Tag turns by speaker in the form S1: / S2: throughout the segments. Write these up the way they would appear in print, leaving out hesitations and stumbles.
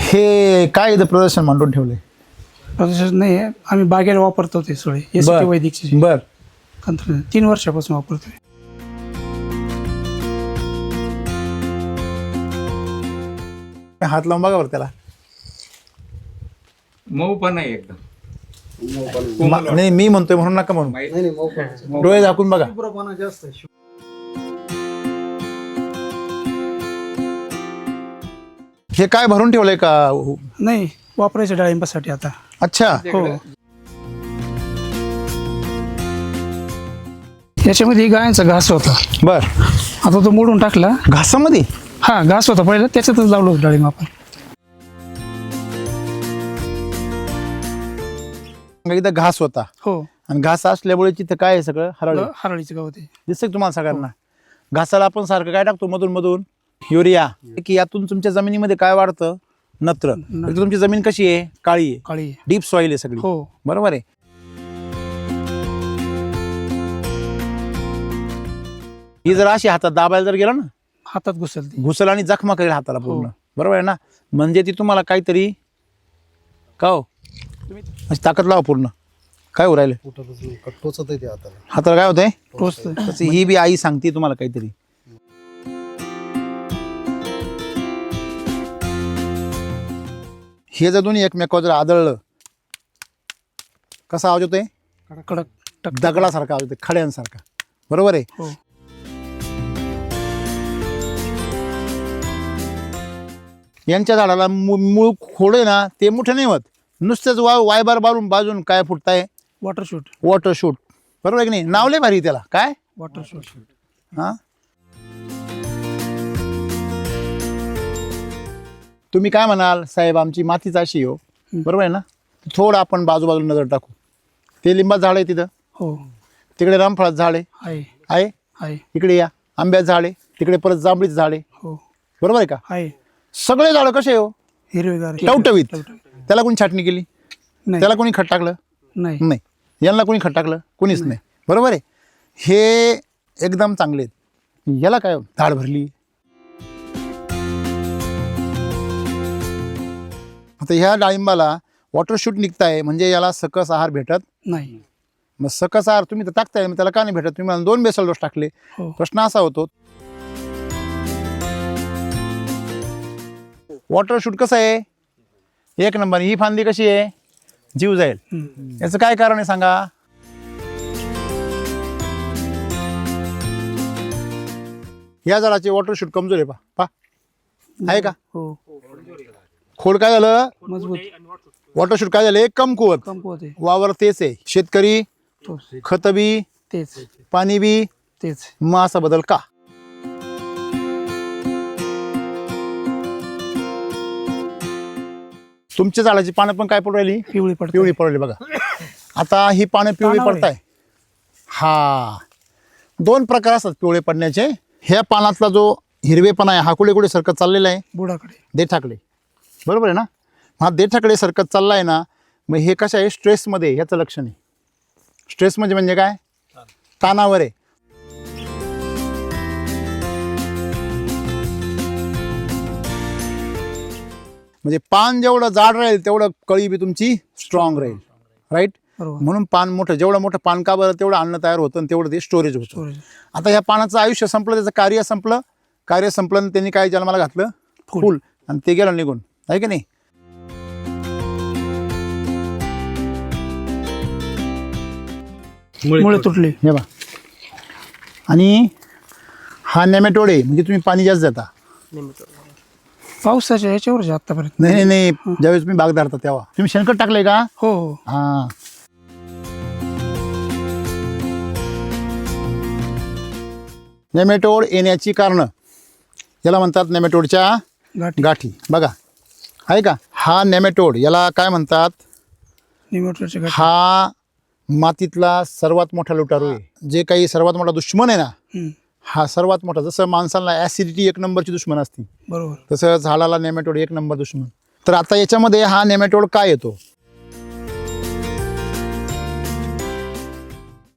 S1: हे काय इथं प्रदर्शन मांडून ठेवले?
S2: प्रदूषण नाही आहे, आम्ही बागेला वापरतो ते सगळे SCT वैदिकचे
S1: बर.
S2: तंत्रज्ञान 3 वर्षापासून वापरतोय.
S1: हात लावून बघा बरं त्याला.
S3: मऊ पण आहे एकदम.
S1: नाही मी म्हणतोय म्हणून नका म्हणून. डोळे झाकून बघा. हे काय भरून ठेवलंय का?
S2: नाही, वापरायचं डाळिंबासाठी आता.
S1: अच्छा.
S2: हो, याच्यामध्ये गायांचा घास होता,
S1: बर.
S2: आता तो मोडून टाकला.
S1: घासामध्ये?
S2: हा, घास होता पहिला, त्याच्यातच लावलं होतं डाळिंब आपण.
S1: इथं घास होता
S2: हो,
S1: आणि घास असल्यामुळे तिथं काय आहे सगळं हरळ.
S2: हरळीचं गवत आहे.
S1: दिसतं का तुम्हाला सगळ्यांना? घासाला आपण सारखं काय टाकतो मधून मधून? युरिया. की यातून तुमच्या जमिनीमध्ये काय वाढतं? नत्र. तर तुमची जमीन कशी आहे? काळी आहे,
S2: काळी आहे.
S1: डीप सॉइल आहे सगळी.
S2: हो,
S1: बरोबर आहे. ही जर अशी हातात दाबायला जर गेला ना,
S2: हातात घुसलती.
S1: घुसल आणि जखमा करेल हाताला पूर्ण. बरोबर आहे ना? म्हणजे ती तुम्हाला काहीतरी का हो अशी ताकद लावा पूर्ण. काय हो राहिलं हाताला? काय होतंय?
S2: टोचतं.
S1: ही बी आई सांगते तुम्हाला काहीतरी. हे जर दोन्ही एकमेकावर जर आदळलं, कसा आवाज होतोय?
S2: कडक टक.
S1: दगडासारखा आवाज होतोय, खड्यांसारखा. बरोबर आहे.
S2: हो,
S1: यांच्या झाडाला मूळ खोड आहे ना, ते मोठे नाही होत. नुसतेच वायबार बाजून काय फुटताय?
S2: Water shoot.
S1: Water shoot. बरोबर आहे की नाही? नावले भारी त्याला. काय?
S2: Water shoot.
S1: हा, तुम्ही काय म्हणाल साहेब? आमची मातीच अशी हो. बरोबर आहे ना? थोडं आपण बाजूबाजूला नजर टाकू. ते लिंबाचं झाड आहे तिथं,
S2: हो,
S1: तिकडे रामफळाचं झाड आहे.
S2: आहे.
S1: आहे
S2: आहे.
S1: इकडे या आंब्याचं झाड आहे, तिकडे परत जांभळीचं झाड आहे.
S2: हो,
S1: बरोबर आहे का?
S2: आहे.
S1: सगळे झाडं कसे हो?
S2: हिरवेगार.
S1: टवटवीत. त्याला कोणी छाटणी केली?
S2: नाही.
S1: त्याला कोणी खत टाकलं?
S2: नाही.
S1: नाही. यांना कोणी खत टाकलं? कोणीच नाही. बरोबर आहे. हे एकदम चांगले आहेत. याला काय झाड भरली? आता ह्या डाळिंबाला वॉटर शूट निघताय म्हणजे याला सकस आहार भेटत
S2: नाही.
S1: मग सकस आहार तुम्ही तर टाकताय, मग त्याला का नाही भेटत? तुम्ही मला 2 बेसल डोस टाकले.
S2: हो,
S1: प्रश्न असा होतो, वॉटर शूट कसं आहे? 1 नंबर. ही फांदी कशी आहे? जीव जाईल. याचं काय कारण आहे सांगा? या झाडाचे वॉटर शूट कमजोर आहे. पा आहे का?
S2: हो,
S1: खोड काय झालं?
S2: मजबूत.
S1: वॉटर शूट काय झाले? कमकुवत.
S2: कमकुवत आहे.
S1: वावर तेच आहे. शेतकरी
S2: तोच.
S1: खत बी,
S2: तेच.
S1: पाणी बी,
S2: तेच.
S1: मग असा बदल का? तुमच्या झाडाची पानं पण काय पडू राहिली?
S2: पिवळी पडते.
S1: पिवळी पडली बघा. आता ही पानं पिवळी
S2: पानावर
S1: पडताय. हा, 2 प्रकार असतात पिवळे पडण्याचे. ह्या पानातला जो हिरवेपणा आहे हा कुठे सरकत चाललेला आहे?
S2: बुडाकडे.
S1: देठाकडे. बरोबर आहे ना? हा देठाकडे सरकत चालला आहे ना, मग हे कसं आहे? स्ट्रेसमध्ये ह्याचं लक्षण आहे. स्ट्रेस म्हणजे काय? ताणावर आहे. म्हणजे पान जेवढं जाड राहील तेवढं कळी बी तुमची स्ट्रॉंग राहील. राईट?
S2: बरोबर.
S1: म्हणून पान मोठं, जेवढं मोठं पान का बरं? तेवढं अन्न तयार होतं आणि तेवढं ते स्टोरेज होतं.
S2: स्टोरेज.
S1: आता ह्या पानाचं आयुष्य संपलं, त्याचं कार्य संपलं. कार्य संपलं आणि त्यांनी काय जन्माला घातलं? फुल. आणि ते गेलं निघून. आहे की नाही?
S2: मुळे तुटली.
S1: हे बा. आणि हा नेमॅटोड आहे, म्हणजे तुम्ही पाणी जास्त देता.
S2: पावसाच्या याच्यावर आतापर्यंत.
S1: नाही, ज्यावेळेस तुम्ही बाग धरता तेव्हा तुम्ही शेणखत टाकलंय का?
S2: हो, हो.
S1: हा. नेमॅटोड येण्याची कारण याला म्हणतात नेमॅटोडच्या
S2: गाठी.
S1: गाठी. बघा, आहे का? हा नेमॅटोड, याला काय म्हणतात?
S2: निमोटरच्या गाठी.
S1: हा मातीतला सर्वात मोठा लुटारू आहे. जे काही सर्वात मोठा दुश्मन आहे ना,
S2: हम्म.
S1: हा सर्वात मोठा. जसं माणसाला ऍसिडिटी 1 नंबरची दुश्मन असते,
S2: बरोबर.
S1: तसं झाडाला नेमॅटोड 1 नंबर दुश्मन. तर आता याच्यामध्ये हा नेमॅटोड काय येतो?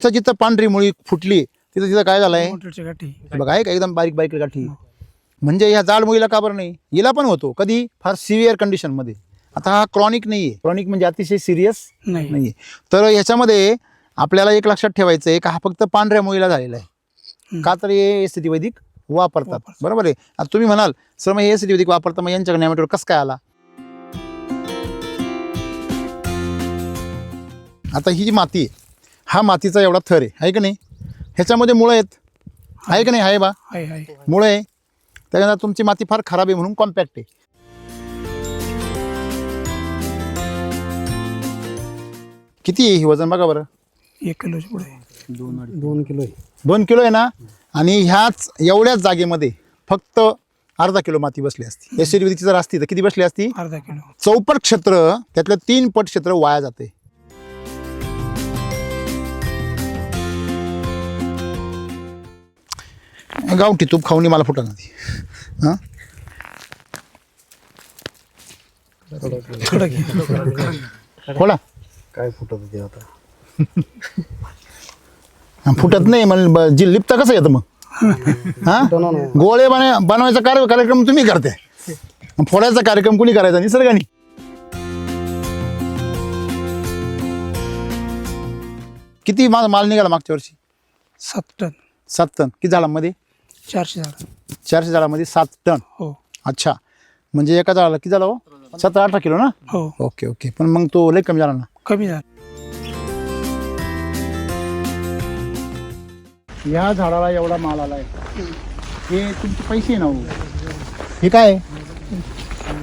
S1: जिथं पांढरी मुळी फुटली तिथं काय झालंय?
S2: निमोटरच्या गाठी.
S1: बघा, आहे का? एकदम बारीक बारीक गाठी. म्हणजे ह्या जाड मुलीला का बरं नाही? हिला पण होतो कधी, फार सिव्हिअर कंडिशनमध्ये. आता हा क्रॉनिक नाही आहे, क्रॉनिक म्हणजे अतिशय सिरियस
S2: नाही
S1: नाही आहे. तर ह्याच्यामध्ये आपल्याला एक लक्षात ठेवायचं आहे का हा फक्त पांढऱ्या मुलीला झालेला आहे. का तर हे एस टी वैदिक वापरतात, बरोबर आहे. आता तुम्ही म्हणाल सर मग हे एस टी वैदिक वापरता, मग यांच्याकडे नॅमेटोड कसं काय आला? आता ही जी माती आहे, हा मातीचा एवढा थर आहे का नाही, ह्याच्यामध्ये मुळं आहेत, आहे का नाही? आहे बा,
S2: आहे
S1: मुळं आहे. त्याच्यानंतर तुमची माती फार खराब आहे म्हणून कॉम्पॅक्ट आहे. किती आहे ही वजन बघा बरं?
S2: 1 किलोच्या पुढे
S3: 2 किलो आहे.
S1: 2 किलो आहे ना. आणि ह्याच एवढ्याच जागेमध्ये फक्त अर्धा किलो माती बसली असती. एस टी वैदिकची जर असती तर किती बसली असती?
S2: अर्धा किलो.
S1: चौपट क्षेत्र, त्यातलं 3 पट क्षेत्र वाया जाते. गावठी तूप खाऊन मला फुटा नाही. हां
S2: थोडं घे.
S1: खोला.
S3: काय फुटत होते आता?
S1: फुटत नाही म्हणजे जी लिप्त कसं येतं मग? हा, गोळे बनवायचा कार्यक्रम तुम्ही करते, फोडायचा कार्यक्रम कुणी करायचा? निसर्गाने. किती माल निघाला मागच्या वर्षी?
S2: 7 टन.
S1: 7 टन. किती झाडांमध्ये?
S2: 400 झाड.
S1: 400 झाडांमध्ये 7 टन.
S2: हो
S1: अच्छा, म्हणजे एका झाडाला किती झालं हो? 17-18 किलो ना?
S2: हो.
S1: Okay okay. पण मग तो लई कमी झाला ना?
S2: कमी झालं.
S1: या झाडाला एवढा माल आलाय, हे तुमचे पैसे ना हो. हे काय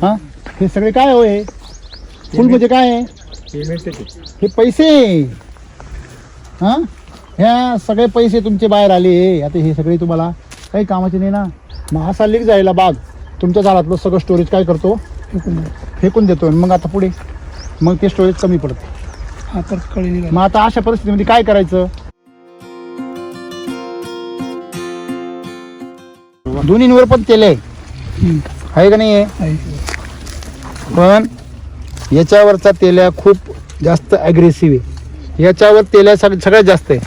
S1: हा, हे सगळे काय हो? हे फुल म्हणजे काय आहे? हे पैसे. हा, ह्या सगळे पैसे तुमचे बाहेर आले. आता हे सगळे तुम्हाला काही कामाचे नाही ना. मग असा लीक जायला बाग तुमच्या झाडातलं सगळं स्टोरेज काय करतो? फेकून देतो. मग आता पुढे मग ते स्टोरेज कमी पडतं.
S2: हा तर कळी निघाली.
S1: मग आता अशा परिस्थितीमध्ये काय करायचं? दोन्हींवर पण तेल आहे का नाही आहे? पण याच्यावरचा तेल्या खूप जास्त ॲग्रेसिव्ह आहे. याच्यावर तेल्या सगळ्यात जास्त आहे,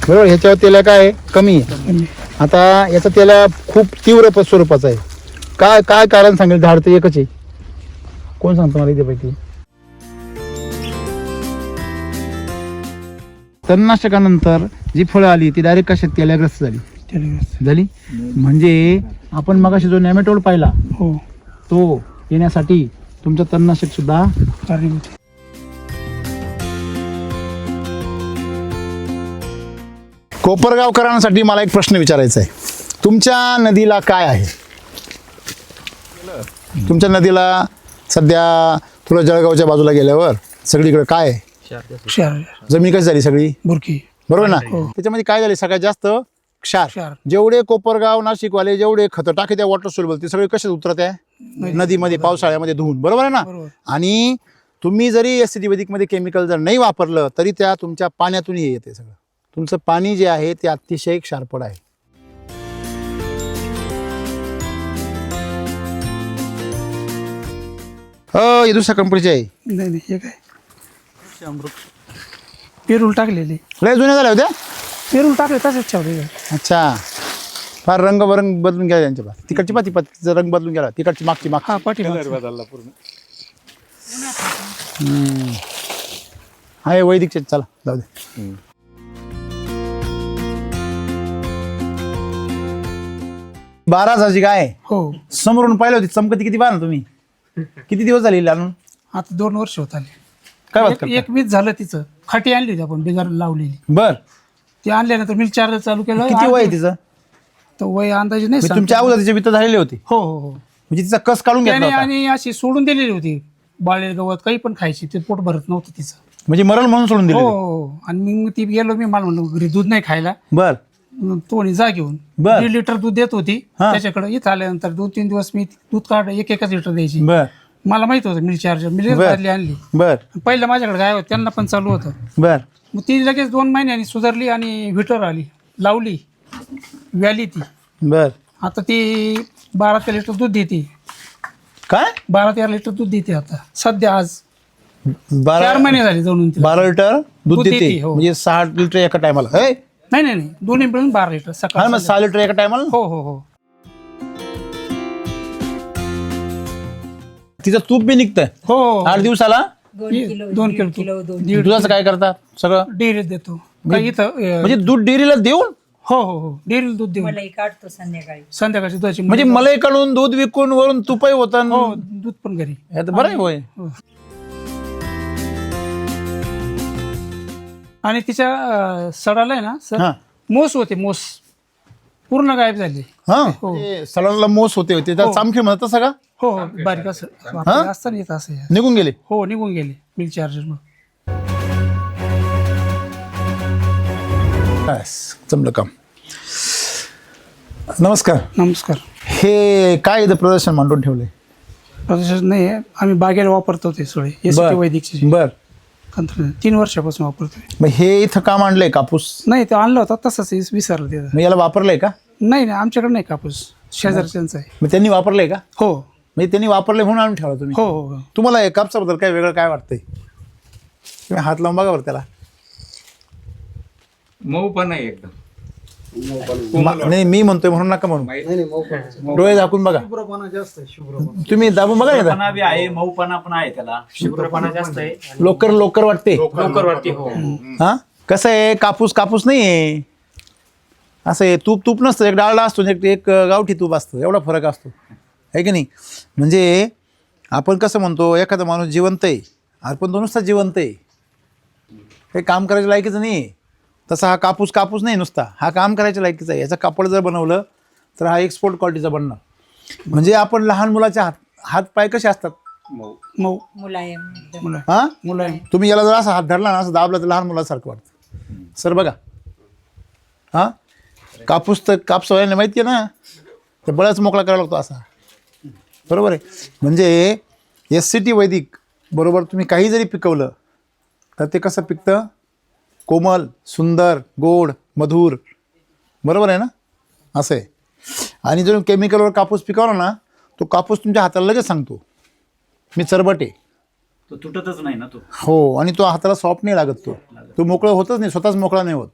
S1: बरोबर. ह्याच्यावर तेल्या काय आहे? कमी आहे. आता याचा तेल्या खूप तीव्र स्वरूपाचा आहे. काय काय कारण सांगेल? झाड तर एकच आहे. कोण सांगतो मला इथे पैकी? तणनाशकानंतर जी फळं आली ती डायरेक्ट कशात तेल्याग्रस्त झाली. म्हणजे आपण मगाशी जो नॅमेटोड पाहिला
S2: हो
S1: तो येण्यासाठी तुमचं तणनाशक सुद्धा
S2: कारणीभूत.
S1: कोपरगावकरांसाठी मला एक प्रश्न विचारायचा आहे. तुमच्या नदीला काय आहे? तुमच्या नदीला सध्या तुला जळगावच्या बाजूला गेल्यावर सगळीकडे काय आहे?
S2: क्षार.
S1: जमीन कशी झाली? सगळी
S2: बुरकी.
S1: बरोबर ना. त्याच्यामध्ये काय झाले? सगळ्यात जास्त क्षार. जेवढे कोपरगाव नाशिकवाले जेवढे खतं टाके त्या वॉटर सोल्युबल ते सगळे कसे उतरत आहे? नदीमध्ये, पावसाळ्यामध्ये धुवून. बरोबर आहे ना. आणि तुम्ही जरी एस टी वैदिकमध्ये केमिकल जर नाही वापरलं तरी त्या तुमच्या पाण्यातूनही येते सगळं. तुमचं पाणी जे आहे ते अतिशय क्षारपड आहे. हे दुसऱ्या कंपनीचे आहे.
S2: नाही हे काय पेरूल टाकलेले.
S1: लय जुन्या झाल्या होत्या.
S2: पेरूल टाकले तसेच ठेवले.
S1: अच्छा, फार रंग बदलून गेला त्यांच्या बा. तिकडची पातीचा रंग बदलून गेला. तिकडची मागची
S2: हा पाठी
S3: बदलला पूर्ण.
S1: आहे वैदिकचे. चला जाऊ दे. बारा हजारची गाय
S2: हो.
S1: समोरून पाहिलं होती चमकती किती पाहा ना तुम्ही. किती दिवस झाले आणून?
S2: आता 2 वर्ष होत आले.
S1: काय बात करता?
S2: एक वीज झालं तिचं. खाटी आणली होती आपण बिगार लावलेली.
S1: बर.
S2: ती आणल्यानंतर मिल्क चार्जर चालू केलं.
S1: किती वय आहे तिचं?
S2: तर वय अंदाजे नाही
S1: म्हणजे तुमच्या अगोदर तिचे वित्त झालेले होते?
S2: हो हो हो.
S1: म्हणजे तिचा कस काढून घेतला
S2: त्याने
S1: होता?
S2: आणि अशी सोडून दिलेली होती. बाळे गवत काही पण खायची. ते पोट भरत नव्हतं तिचं.
S1: म्हणजे मरण म्हणून सोडून
S2: हो
S1: दिले?
S2: हो. आणि मग ती गेलो मी मला म्हणलं घरी दूध नाही खायला.
S1: बर.
S2: तो म्हणे जा घेऊन.
S1: बर.
S2: 1.5 लिटर दूध देत होती
S1: हा.
S2: त्याच्याकडे. इथं आल्यानंतर 2-3 दिवस मी दूध काढ एकच लिटर द्यायची.
S1: बर
S2: मला माहित होतं मिल्क चार्जर. मी
S1: बर.
S2: आणली.
S1: बर
S2: पहिलं माझ्याकडे गाय होती त्यांना पण चालू होतं.
S1: बर.
S2: मग ती लगेच 2 महिन्यांनी सुधारली आणि व्हिटर आली लावली व्याली ती.
S1: बर.
S2: आता ती 12-13 लिटर दूध देते.
S1: काय?
S2: 12-13 लिटर दूध देते आता सध्या. आज 4
S1: 12
S2: महिने झाले जाऊन तिला.
S1: 12 लिटर दूध
S2: दूध
S1: देते.
S2: देते, हो.
S1: म्हणजे 6 लिटर एका टायमाला?
S2: नाही दोन्ही मिळून 12 लिटर
S1: हा,
S2: सकाळ.
S1: मग 6 लिटर एका टायमाला.
S2: हो हो हो.
S1: तिचं तूप बी निघतंय
S2: हो
S1: 8 दिवसाला.
S2: 2 किलो दीड
S1: दुधाचं काय करतात सगळं?
S2: डेअरीत देतो काही इथं
S1: म्हणजे दूध डेअरीला देऊन,
S2: हो डेअरीला दूध देऊन
S4: मलाई काढतो संध्याकाळी.
S2: संध्याकाळची दुधाची
S1: म्हणजे मलाई काढून दूध विकून वरून तुपही होतं.
S2: हो दूध पण घरी.
S1: हे तर बरं आहे होय.
S2: आणि तिच्या सडाला आहे ना सर
S1: हा
S2: मोस होते, मोस पूर्ण गायब झाले.
S1: हा ते सडाला मोस होते त्याचा चामखीळ म्हणतात सगळा
S2: हो बारीक असं आपल्याला असताना येत असं.
S1: निघून गेले.
S2: हो निघून गेले मिल्क चार्जर मग.
S1: बस, जमलं काम. नमस्कार.
S2: नमस्कार.
S1: हे काय इथं प्रदर्शन मांडून ठेवलंय?
S2: प्रदर्शन नाही आहे, आम्ही बागेला वापरतो ते सगळे SCT वैदिकचे
S1: बर.
S2: तंत्रज्ञान 3 वर्षापासून वापरतोय.
S1: मग हे इथं का मांडलंय कापूस?
S2: नाही ते आणलं होतं तसंच विसरलं ते.
S1: मग याला वापरलंय का?
S2: नाही आमच्याकडे नाही कापूस, शेजारच्यांचा आहे.
S1: मग त्यांनी वापरलंय का?
S2: हो
S1: म्हणजे त्यांनी वापरले म्हणून आणून ठेवला तुम्ही?
S2: हो हो.
S1: तुम्हाला हे कापसाबद्दल काय वेगळं काय वाटतंय? तुम्ही हात लावून बघा बरं त्याला.
S5: मऊ पण आहे एकदम.
S1: नाही मी म्हणतोय म्हणून नका म्हणून. डोळे झाकून बघा. तुम्ही दाबून बघा ना.
S5: शुभ्रपणा बी आहे, मऊपणा पण आहे त्याला. शुभ्रपणा जास्त आहे.
S1: लोकर वाटते.
S5: लवकर वाटते. हो
S1: हा कसं आहे, कापूस नाही आहे. असं आहे, तूप नसतं, एक डाळडा असतो, एक गावठी तूप असतं, एवढा फरक असतो आहे की नाही. म्हणजे आपण कसं म्हणतो एखादा माणूस जिवंत आहे, आपण तो नुसता जिवंत आहे, काही काम करायच्या लायकीचं नाही आहे. तसा हा कापूस नाही नुसता, हा काम करायच्या लायकीचा आहे. याचं कापड जर बनवलं तर हा एक्सपोर्ट क्वालिटीचा बनणार. म्हणजे आपण लहान मुलाच्या हात पाय कसे असतात?
S2: मऊ
S4: मुलायम एकदम.
S1: हा
S2: मुलायम.
S1: तुम्ही याला जर असं हात धरला ना, असं दाबला तर लहान मुलासारखं वाटतं. सर बघा, हा कापूस तर कापसावाल्याने माहिती आहे ना, तर बळाच मोकळा करावा लागतो असा. बरोबर आहे. म्हणजे SCT वैदिक बरोबर तुम्ही काही जरी पिकवलं तर ते कसं पिकतं? कोमल, सुंदर, गोड, मधुर. बरोबर आहे ना, असं आहे. आणि जर केमिकलवर कापूस पिकवला ना, तो कापूस तुमच्या हाताला लगेच सांगतो मी चरबट आहे.
S5: तो तुटतच नाही ना तो.
S1: हो, आणि तो हाताला सॉफ्ट नाही लागत. तो मोकळं होतच नाही, स्वतःच मोकळा नाही होत.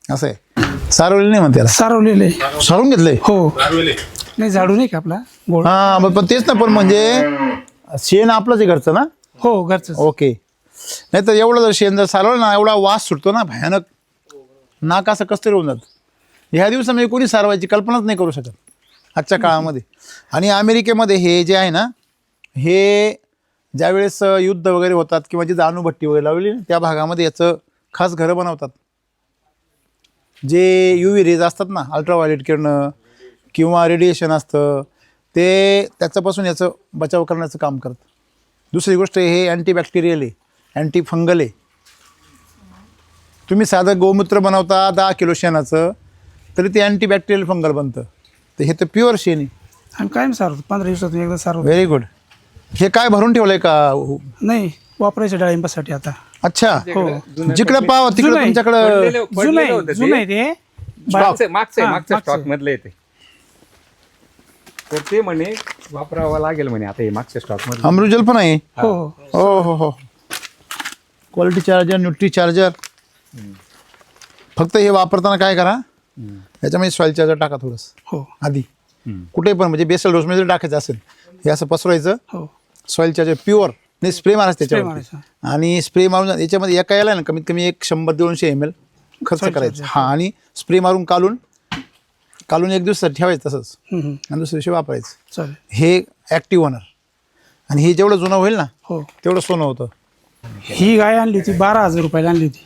S1: असं आहे. सारवलेलं नाही म्हणते त्याला.
S2: सारवलेले.
S1: सारून घेतलंय.
S2: हो नाही झाडू नाही का आपला गोड.
S1: हा पण तेच ना, पण म्हणजे शेण आपलंच आहे घरचं ना.
S2: हो घरचं.
S1: ओके. नाही तर एवढं जर शेण जर सारवलं ना, एवढा वास सुटतो ना भयानक, नाक असं कसं होऊन जातं. ह्या दिवसामध्ये कोणी सारवायची कल्पनाच नाही करू शकत आजच्या काळामध्ये. आणि अमेरिकेमध्ये हे जे आहे ना, हे ज्यावेळेस युद्ध वगैरे होतात किंवा जिथं अणुभट्टी वगैरे लावली त्या भागामध्ये याचं खास घरं बनवतात. जे UV रेज असतात ना, अल्ट्राव्हायलेट किरणं किंवा रेडिएशन असतं, ते त्याच्यापासून याचं बचाव करण्याचं काम करतं. दुसरी गोष्ट हे अँटीबॅक्टेरियल आहे, अँटी फंगल आहे. तुम्ही साधं गोमूत्र बनवता 10 किलो शेणाचं तरी ते अँटीबॅक्टेरियल फंगल बनतं. तर हे तर प्युअर शेण आहे.
S2: आणि कायम सारवतो, 15 दिवसातून एकदा सारवतो.
S1: Very good. हे काय भरून ठेवलंय का?
S2: नाही वापरायचं डाळिंबासाठी आता.
S1: अच्छा.
S2: हो
S1: जिकडे पाव तिकडे तुमच्याकडं
S2: जुनं आहे ते.
S5: मागच्या स्टॉक मधले येते. तर ते म्हणे वापरावं लागेल म्हणे आता हे मागच्या स्टॉक मध्ये.
S1: अमृतजल पण आहे.
S2: हो
S1: हो हो हो. Quality charger, nutri charger. फक्त हे वापरताना काय करा, याच्यामध्ये सॉईल चार्जर टाका थोडंसं
S2: हो
S1: आधी. कुठे पण म्हणजे बेसल डोसमध्ये जर टाकायचं असेल, हे असं पसरवायचं.
S2: हो
S1: सॉईल चार्जर प्युअर नाही, स्प्रे मारायचं त्याच्यावर.
S2: मारायचा.
S1: आणि स्प्रे मारून याच्यामध्ये एका याला ना कमीत कमी 100-200 ml खर्च करायचा. हां, आणि स्प्रे मारून काढून 1 दिवस ठेवायचं तसंच, आणि दुसऱ्या दिवशी वापरायचं.
S2: चालेल.
S1: हे ॲक्टिव्ह होणार. आणि हे जेवढं जुनं होईल ना
S2: हो
S1: तेवढं सोनं होतं.
S2: ही गाय आणली होती 12,000 रुपयाला आणली होती.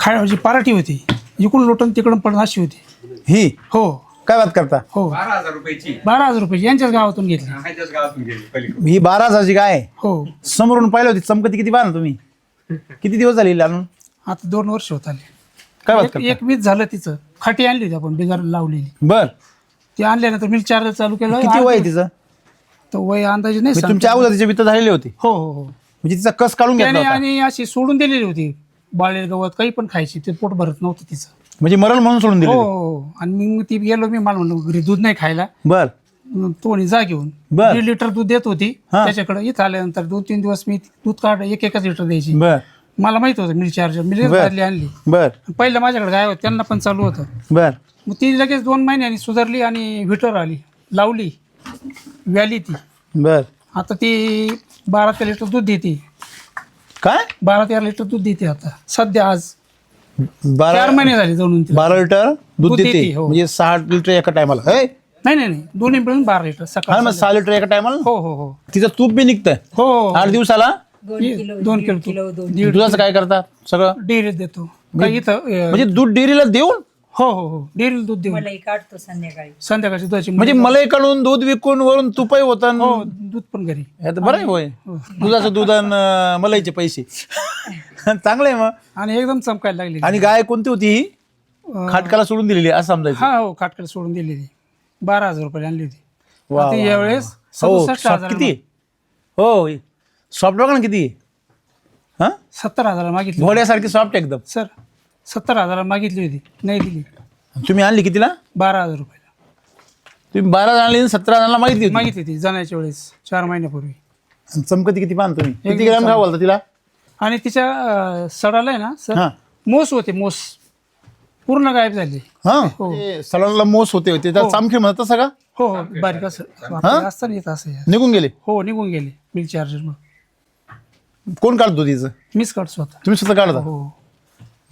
S2: म्हणजे पराठी होती, इकडून लोटून तिकडून पण अशी होती
S1: ही.
S2: हो
S1: काय बात करता?
S2: हो
S5: 12,000 रुपयाची
S2: 12,000 रुपये यांच्याच गावातून घेतली.
S5: ह्याच्याच गावातून गेली पलीकडे.
S1: ही 12,000ची गाय आहे.
S2: हो
S1: समोरून पाहिलं होती, चमकती किती पाहा ना तुम्ही. किती दिवस झाले आणून?
S2: आता 2 वर्ष होत आले.
S1: काय बात करता?
S2: एक वीज झालं तिचं. खाटी आणली होती आपण बिगार लावलेली.
S1: बर.
S2: ती आणल्यानंतर मिल्क चार्जर चालू केलं.
S1: किती वय आहे तिचं?
S2: तर वय अंदाजे नाही
S1: म्हणजे तुमच्या अगोदर तिचे वित्त झालेले होते,
S2: हो हो हो.
S1: म्हणजे तिचा कस काढून घेतला
S2: त्याने
S1: होता.
S2: आणि अशी सोडून दिलेली होती. बाळेल गवत काही पण खायची, ते पोट भरत नव्हतं तिचं.
S1: म्हणजे मरण म्हणून सोडून
S2: हो
S1: दिले.
S2: हो. आणि मग ती गेलो मी, मला म्हणलं घरी दूध नाही खायला.
S1: बर.
S2: मग तो म्हणे जा घेऊन.
S1: बर.
S2: 1.5 लिटर दूध देत होती
S1: हा.
S2: त्याच्याकडे. इथं आल्यानंतर 2-3 दिवस मी दूध काढ 1 लिटर द्यायची.
S1: बर.
S2: मला माहित होतं मिल्क चार्जर. मी लगेच
S1: बर.
S2: बादली आणली.
S1: बर.
S2: पहिलं माझ्याकडे गाय होती, त्यांना पण चालू होतं.
S1: बर.
S2: मग ती लगेच 2 महिन्यांनी सुधारली आणि व्हिटर आली, लावली, व्याली ती.
S1: बर.
S2: आता ती 12-13 लिटर दूध देते.
S1: काय
S2: 12-13 लिटर दूध देते आता सध्या. आज
S1: 12
S2: 4 महिने झाले जाऊन तिला.
S1: 12 लिटर दूध
S2: दूध
S1: देते
S2: देते, हो.
S1: म्हणजे 6 लिटर एका टायमाला.
S2: नाही दोन्ही मिळून 12 लिटर
S1: हा
S2: सकाळ.
S1: मग 6 लिटर एका टायमाला.
S2: हो हो हो
S1: तिचं तूप बी निघतंय
S2: हो
S1: 8 दिवसाला.
S4: 2 किलो
S2: 2 किलो
S4: किलो 2
S1: दुधाचं काय करतात सगळं
S2: डेअरीत देतो. काही इथं
S1: म्हणजे दूध डेअरीला देऊन
S2: हो हो हो डेअरीला दूध देऊ.
S4: मलाई काढतो संध्याकाळी.
S2: संध्याकाळची दुधाची
S1: म्हणजे मलाई काढून दूध विकून वरून तुपही होतं.
S2: हो दूध पण घरी.
S1: हे तर बरं आहे होय. दुधाचं दूध आणि मलाईचे पैसे चांगलं आहे मग.
S2: आणि एकदम चमकायला लागली.
S1: आणि गाय कोणती होती ही? खाटकाला सोडून दिलेली असं समजायचं.
S2: हा हो खाटकाला सोडून दिलेली. 12,000 रुपये आणली होती.
S1: वा,
S2: आता
S1: वा,
S2: यावेळेस
S1: हो
S2: 67,000
S1: सॉफ्ट किती हो सॉफ्ट बघा ना किती. हा
S2: 70,000 मागितली
S1: घोड्यासारखी सॉफ्ट एकदम.
S2: सर. 70,000 मागितली होती, नाही दिली.
S1: तुम्ही आणली कितीला?
S2: 12,000 रुपयाला
S1: तुम्ही 12 आणली आणि 17 मागितली होती.
S2: मागितली ती जाण्याच्या वेळेस 4 महिन्यापूर्वी.
S1: आणि चमकती किती पान तुम्ही किती
S2: एकदम
S1: ग्रॅम खाऊ घालता तिला?
S2: आणि तिच्या सडाला आहे ना सर
S1: हा
S2: मोस होते. मोस पूर्ण गायब झाली.
S1: हा
S2: हो.
S1: ते सडाला मोस होते त्याचा चामखी म्हणत तसं का
S2: हो हो बारीक असं आपल्याला असताना येत असं.
S1: निघून गेले?
S2: हो निघून गेले मिल्क चार्जर मग.
S1: कोण काढतो तिचं?
S2: मीच काढतो स्वतः.
S1: तुम्ही स्वतः काढता?
S2: हो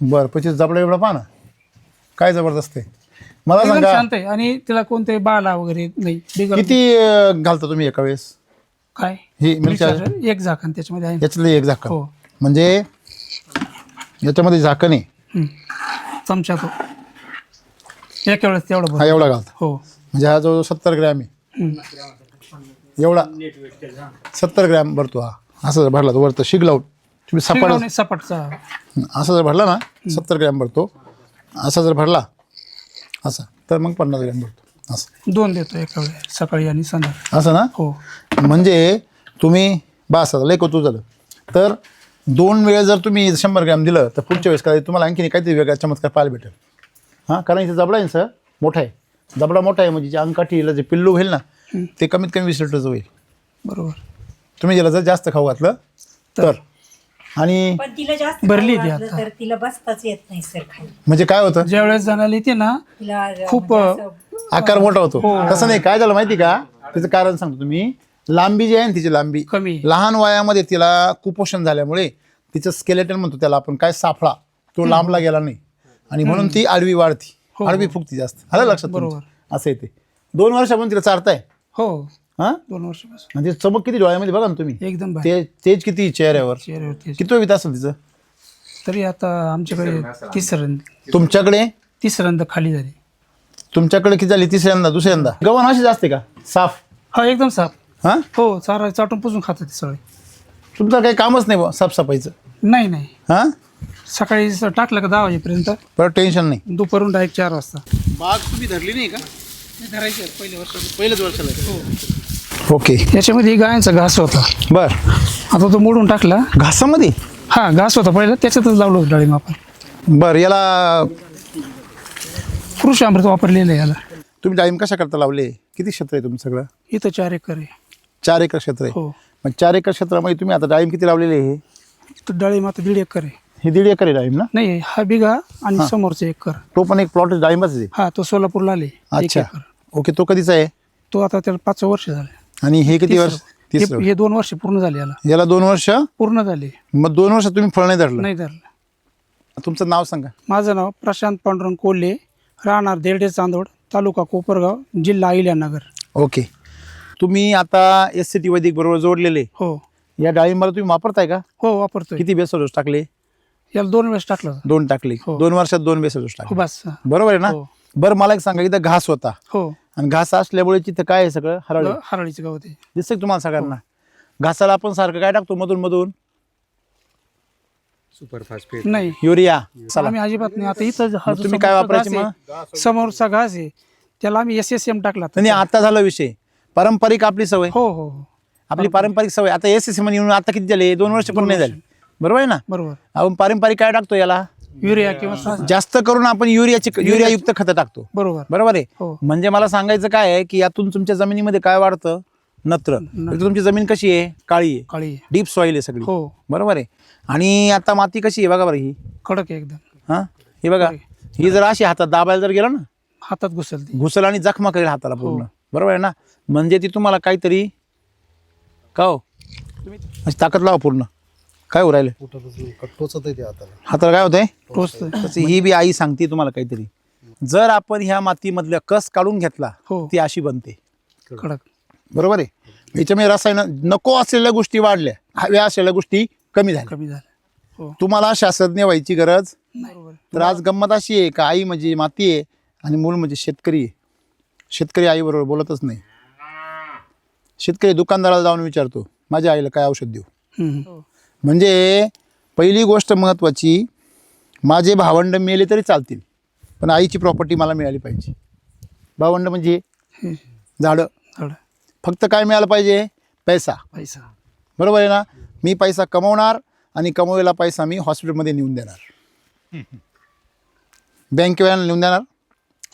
S1: बरं પછી जबडा एवढा पहा ना काय जबरदस्त आहे. मला
S2: एकदम
S1: सांगा
S2: शांत आहे. आणि तिला कोणते बाला वगैरे नाही. बिगर
S1: किती घालता तुम्ही एका वेळेस?
S2: काय
S1: ही
S2: मिल्क
S1: मिल्क चार्जर
S2: चार्जर एक झाकण त्याच्यामध्ये आहे.
S1: याच्यातलं एक झाकण
S2: हो
S1: म्हणजे याच्यामध्ये झाकण आहे.
S2: चमचा तो एका वेळेस तेवढं
S1: हा
S2: भर.
S1: एवढा घालता
S2: हो
S1: म्हणजे हा जवळ 70 ग्रॅम आहे. एवढा 70 ग्रॅम भरतो हा. असं जर भरला तर वरतं शिग लावून तुम्ही सपाट
S2: सपाटचा.
S1: असा जर भरला ना 70 ग्रॅम भरतो. असा जर भरला असा तर मग 50 ग्रॅम भरतो. असं
S2: 2 देतो एका वेळेस सकाळी आणि संध्याकाळी.
S1: असं ना.
S2: हो
S1: म्हणजे तुम्ही बास लय कौतुक झालं. तर 2 वेळेस जर तुम्ही 100 ग्रॅम दिलं तर पुढच्या वेळेस काय तुम्हाला आणखी काहीतरी वेगळा चमत्कार पाहायला भेटेल. हां कारण इथे जबडा आहे सर मोठा आहे. जबडा मोठा आहे म्हणजे जे अंगकाठीला जे पिल्लू होईल ना ते कमीत कमी 20 लिटरचं होईल.
S2: बरोबर.
S1: तुम्ही ज्याला जर जास्त खाऊ घातलं तर. आणि
S4: पण तिला जास्त
S2: भरली
S4: खाऊ
S2: ती
S4: घातलं
S2: आता.
S4: तर तिला बसताच येत नाही सर खाली.
S1: म्हणजे काय होतं
S2: ज्या वेळेस जाण्याला येते ना
S4: तिला
S2: खूप
S4: म्हणजे असं
S1: आकार मोठा होतो. तसं नाही काय झालं माहिती का त्याचं कारण सांगतो तुम्ही. लांबी जी आहे ना तिची लांबी
S2: कमी.
S1: लहान वयामध्ये तिला कुपोषण झाल्यामुळे तिचं स्केलेटन म्हणतो त्याला आपण काय साफळा तो लांबला गेला नाही आणि म्हणून ती आडवी वाढती. आडवी फुगती जास्त. आलं लक्षात
S2: बरोबर.
S1: असं येते. 2 वर्षापासून तिला चारताय.
S2: हो
S1: हा
S2: 2 वर्षापासून
S1: आणि ती चमक किती डोळ्यामध्ये बघा ना तुम्ही.
S2: एकदम भारी.
S1: ते तेज किती चेहऱ्यावर.
S2: चेहऱ्यावरती.
S1: किती वित असेल तिचं?
S2: तरी आता आमच्याकडे
S1: तुमच्याकडे
S2: तिसऱ्यांदा खाली झाली.
S1: तुमच्याकडे किती झाली? तिसऱ्यांदा दुसऱ्यांदा? गव्हाण अशीच असते का साफ?
S2: हा एकदम साफ.
S1: हा
S2: हो चारा चाटून पुसून खातात ते सगळे.
S1: तुमचं काही कामच नाही बुवा साफसफाईचं?
S2: नाही नाही
S1: हा
S2: सकाळी टाकलं का 10 वाजेपर्यंत
S1: परत टेन्शन नाही.
S2: दुपारून डायरेक्ट 4 वाजता.
S1: बाग तुम्ही धरली नाही का?
S2: धरायचे पहिल्या वर्षात.
S1: पहिलेच वर्षाला. हो ओके
S2: त्याच्यामध्ये गायांचा घास होता.
S1: बर.
S2: आता तो मोडून टाकला.
S1: घासामध्ये?
S2: हा घास होता पहिला त्याच्यातच लावलं होतं डाळिंब आपण.
S1: बर. याला
S2: कृषी अमृत वापरलेलं आहे याला.
S1: तुम्ही डाळिंब कशा करता लावले? किती क्षेत्र आहे तुमचं सगळं?
S2: इथं 4 एकर आहे.
S1: 4 एकर क्षेत्र आहे.
S2: हो
S1: मग 4 एकर क्षेत्रामध्ये तुम्ही आता डाळिंब किती लावलेले आहे?
S2: तर डाळिंब आता 1.5 एकर आहे.
S1: हे 1.5 एकर आहे डाळिंब ना?
S2: नाही हा बिघा आणि समोरचा 1 एकर.
S1: तो पण एक प्लॉट डाळिंबाच आहे.
S2: हा तो सोलापूरला आले. 1
S1: अच्छा
S2: एकर.
S1: ओके. तो कधीचा आहे?
S2: तो आता त्याला 5 वर्ष झाले.
S1: आणि हे किती वर्ष? तिसरं.
S2: हे 2 वर्ष पूर्ण झाले याला.
S1: याला 2 वर्ष
S2: पूर्ण झाले.
S1: मग 2 वर्ष तुम्ही फळ नाही धरलं?
S2: नाही धरलं.
S1: तुमचं नाव सांगा.
S2: माझं नाव प्रशांत पांडुरंग कोल्हे, राहणार देरडे चांदोड, तालुका कोपरगाव, जिल्हा अहिल्यानगर.
S1: ओके. तुम्ही आता SCT वैदिक बरोबर जोडलेले
S2: हो
S1: या डाळिंबाला तुम्ही वापरताय का?
S2: हो वापरतोय.
S1: किती बेसल डोस टाकले?
S2: याला 2 वेळेस टाकलं होतं.
S1: 2 टाकले.
S2: हो.
S1: 2 वर्षात 2 बेसल डोस
S2: हो
S1: टाकले.
S2: बस.
S1: बरोबर आहे ना?
S2: हो.
S1: बरं मला एक सांगा इथं घास होता
S2: हो
S1: आणि घास असल्यामुळे तिथं काय आहे सगळं हरळ
S2: हरळीचं गाव ते.
S1: दिसतं का तुम्हाला सगळ्यांना? घासाला आपण सारखं काय टाकतो मधून मधून?
S5: सुपर फास्फेट
S2: नाही
S1: युरिया. चला
S2: आम्ही अजिबात नाही. आता इथं हा जो
S1: तुम्ही काय
S2: समोरचा
S1: वापरायचे
S2: घास आहे, समोरचा घास आहे त्याला आम्ही SSM टाकला.
S1: नाही आता झाला विषय. पारंपरिक आपली सवय.
S2: हो हो हो
S1: आपली पारंपरिक सवय. आता SSM येऊन आता किती झाले? 2 वर्ष पण नाही झाले. बरोबर आहे ना?
S2: बरोबर.
S1: आपण पारंपरिक काय टाकतो याला?
S2: युरिया किंवा
S1: जास्त करून आपण युरियायुक्त खतं टाकतो.
S2: बरोबर.
S1: बरोबर आहे.
S2: हो.
S1: म्हणजे मला सांगायचं काय आहे की यातून तुमच्या जमिनीमध्ये काय वाढतं? नत्र. तर तुमची जमीन कशी आहे? काळी आहे.
S2: काळी आहे.
S1: डीप सॉइल आहे सगळी.
S2: हो
S1: बरोबर आहे. आणि आता माती कशी आहे बघा बरं ही.
S2: कडक आहे एकदम.
S1: हा हे बघा ही जर अशी हातात दाबायला जर गेलं ना
S2: हातात घुसलती.
S1: घुसल आणि जखमा करेल हाताला पूर्ण. बरोबर आहे ना? म्हणजे ती तुम्हाला काहीतरी का हो अशी ताकद लावा पूर्ण. काय हो राहिले
S3: फुटतच नाही, टोचत आहे ते हाताला.
S1: हाताला काय होतंय?
S2: टोचतंय.
S1: तशी ही बी आई सांगते तुम्हाला काहीतरी. जर आपण ह्या मातीमधल्या कस काढून घेतला
S2: हो.
S1: ती अशी बनते.
S2: कडक.
S1: बरोबर आहे. याच्यामध्ये रसायन नको असलेल्या गोष्टी वाढल्या, हव्या असलेल्या गोष्टी कमी झाल्या.
S2: कमी झालं. हो.
S1: तुम्हाला शास्त्रज्ञ व्हायची गरज.
S2: बरोबर.
S1: तर आज गंमत अशी आहे का आई म्हणजे माती आहे आणि मूल म्हणजे शेतकरी आहे. शेतकरी आईबरोबर बोलतच नाही. शेतकरी दुकानदाराला जाऊन विचारतो माझ्या आईला काय औषध देऊ. म्हणजे पहिली गोष्ट महत्त्वाची, माझे भावंड मेले तरी चालतील पण आईची प्रॉपर्टी मला मिळाली पाहिजे. भावंड म्हणजे झाडं.
S2: झाडं.
S1: फक्त काय मिळालं पाहिजे? पैसा.
S2: पैसा.
S1: बरोबर आहे ना. मी पैसा कमवणार आणि कमवलेला पैसा मी हॉस्पिटलमध्ये नेऊन देणार, बँकेवाल्याला नेऊन देणार,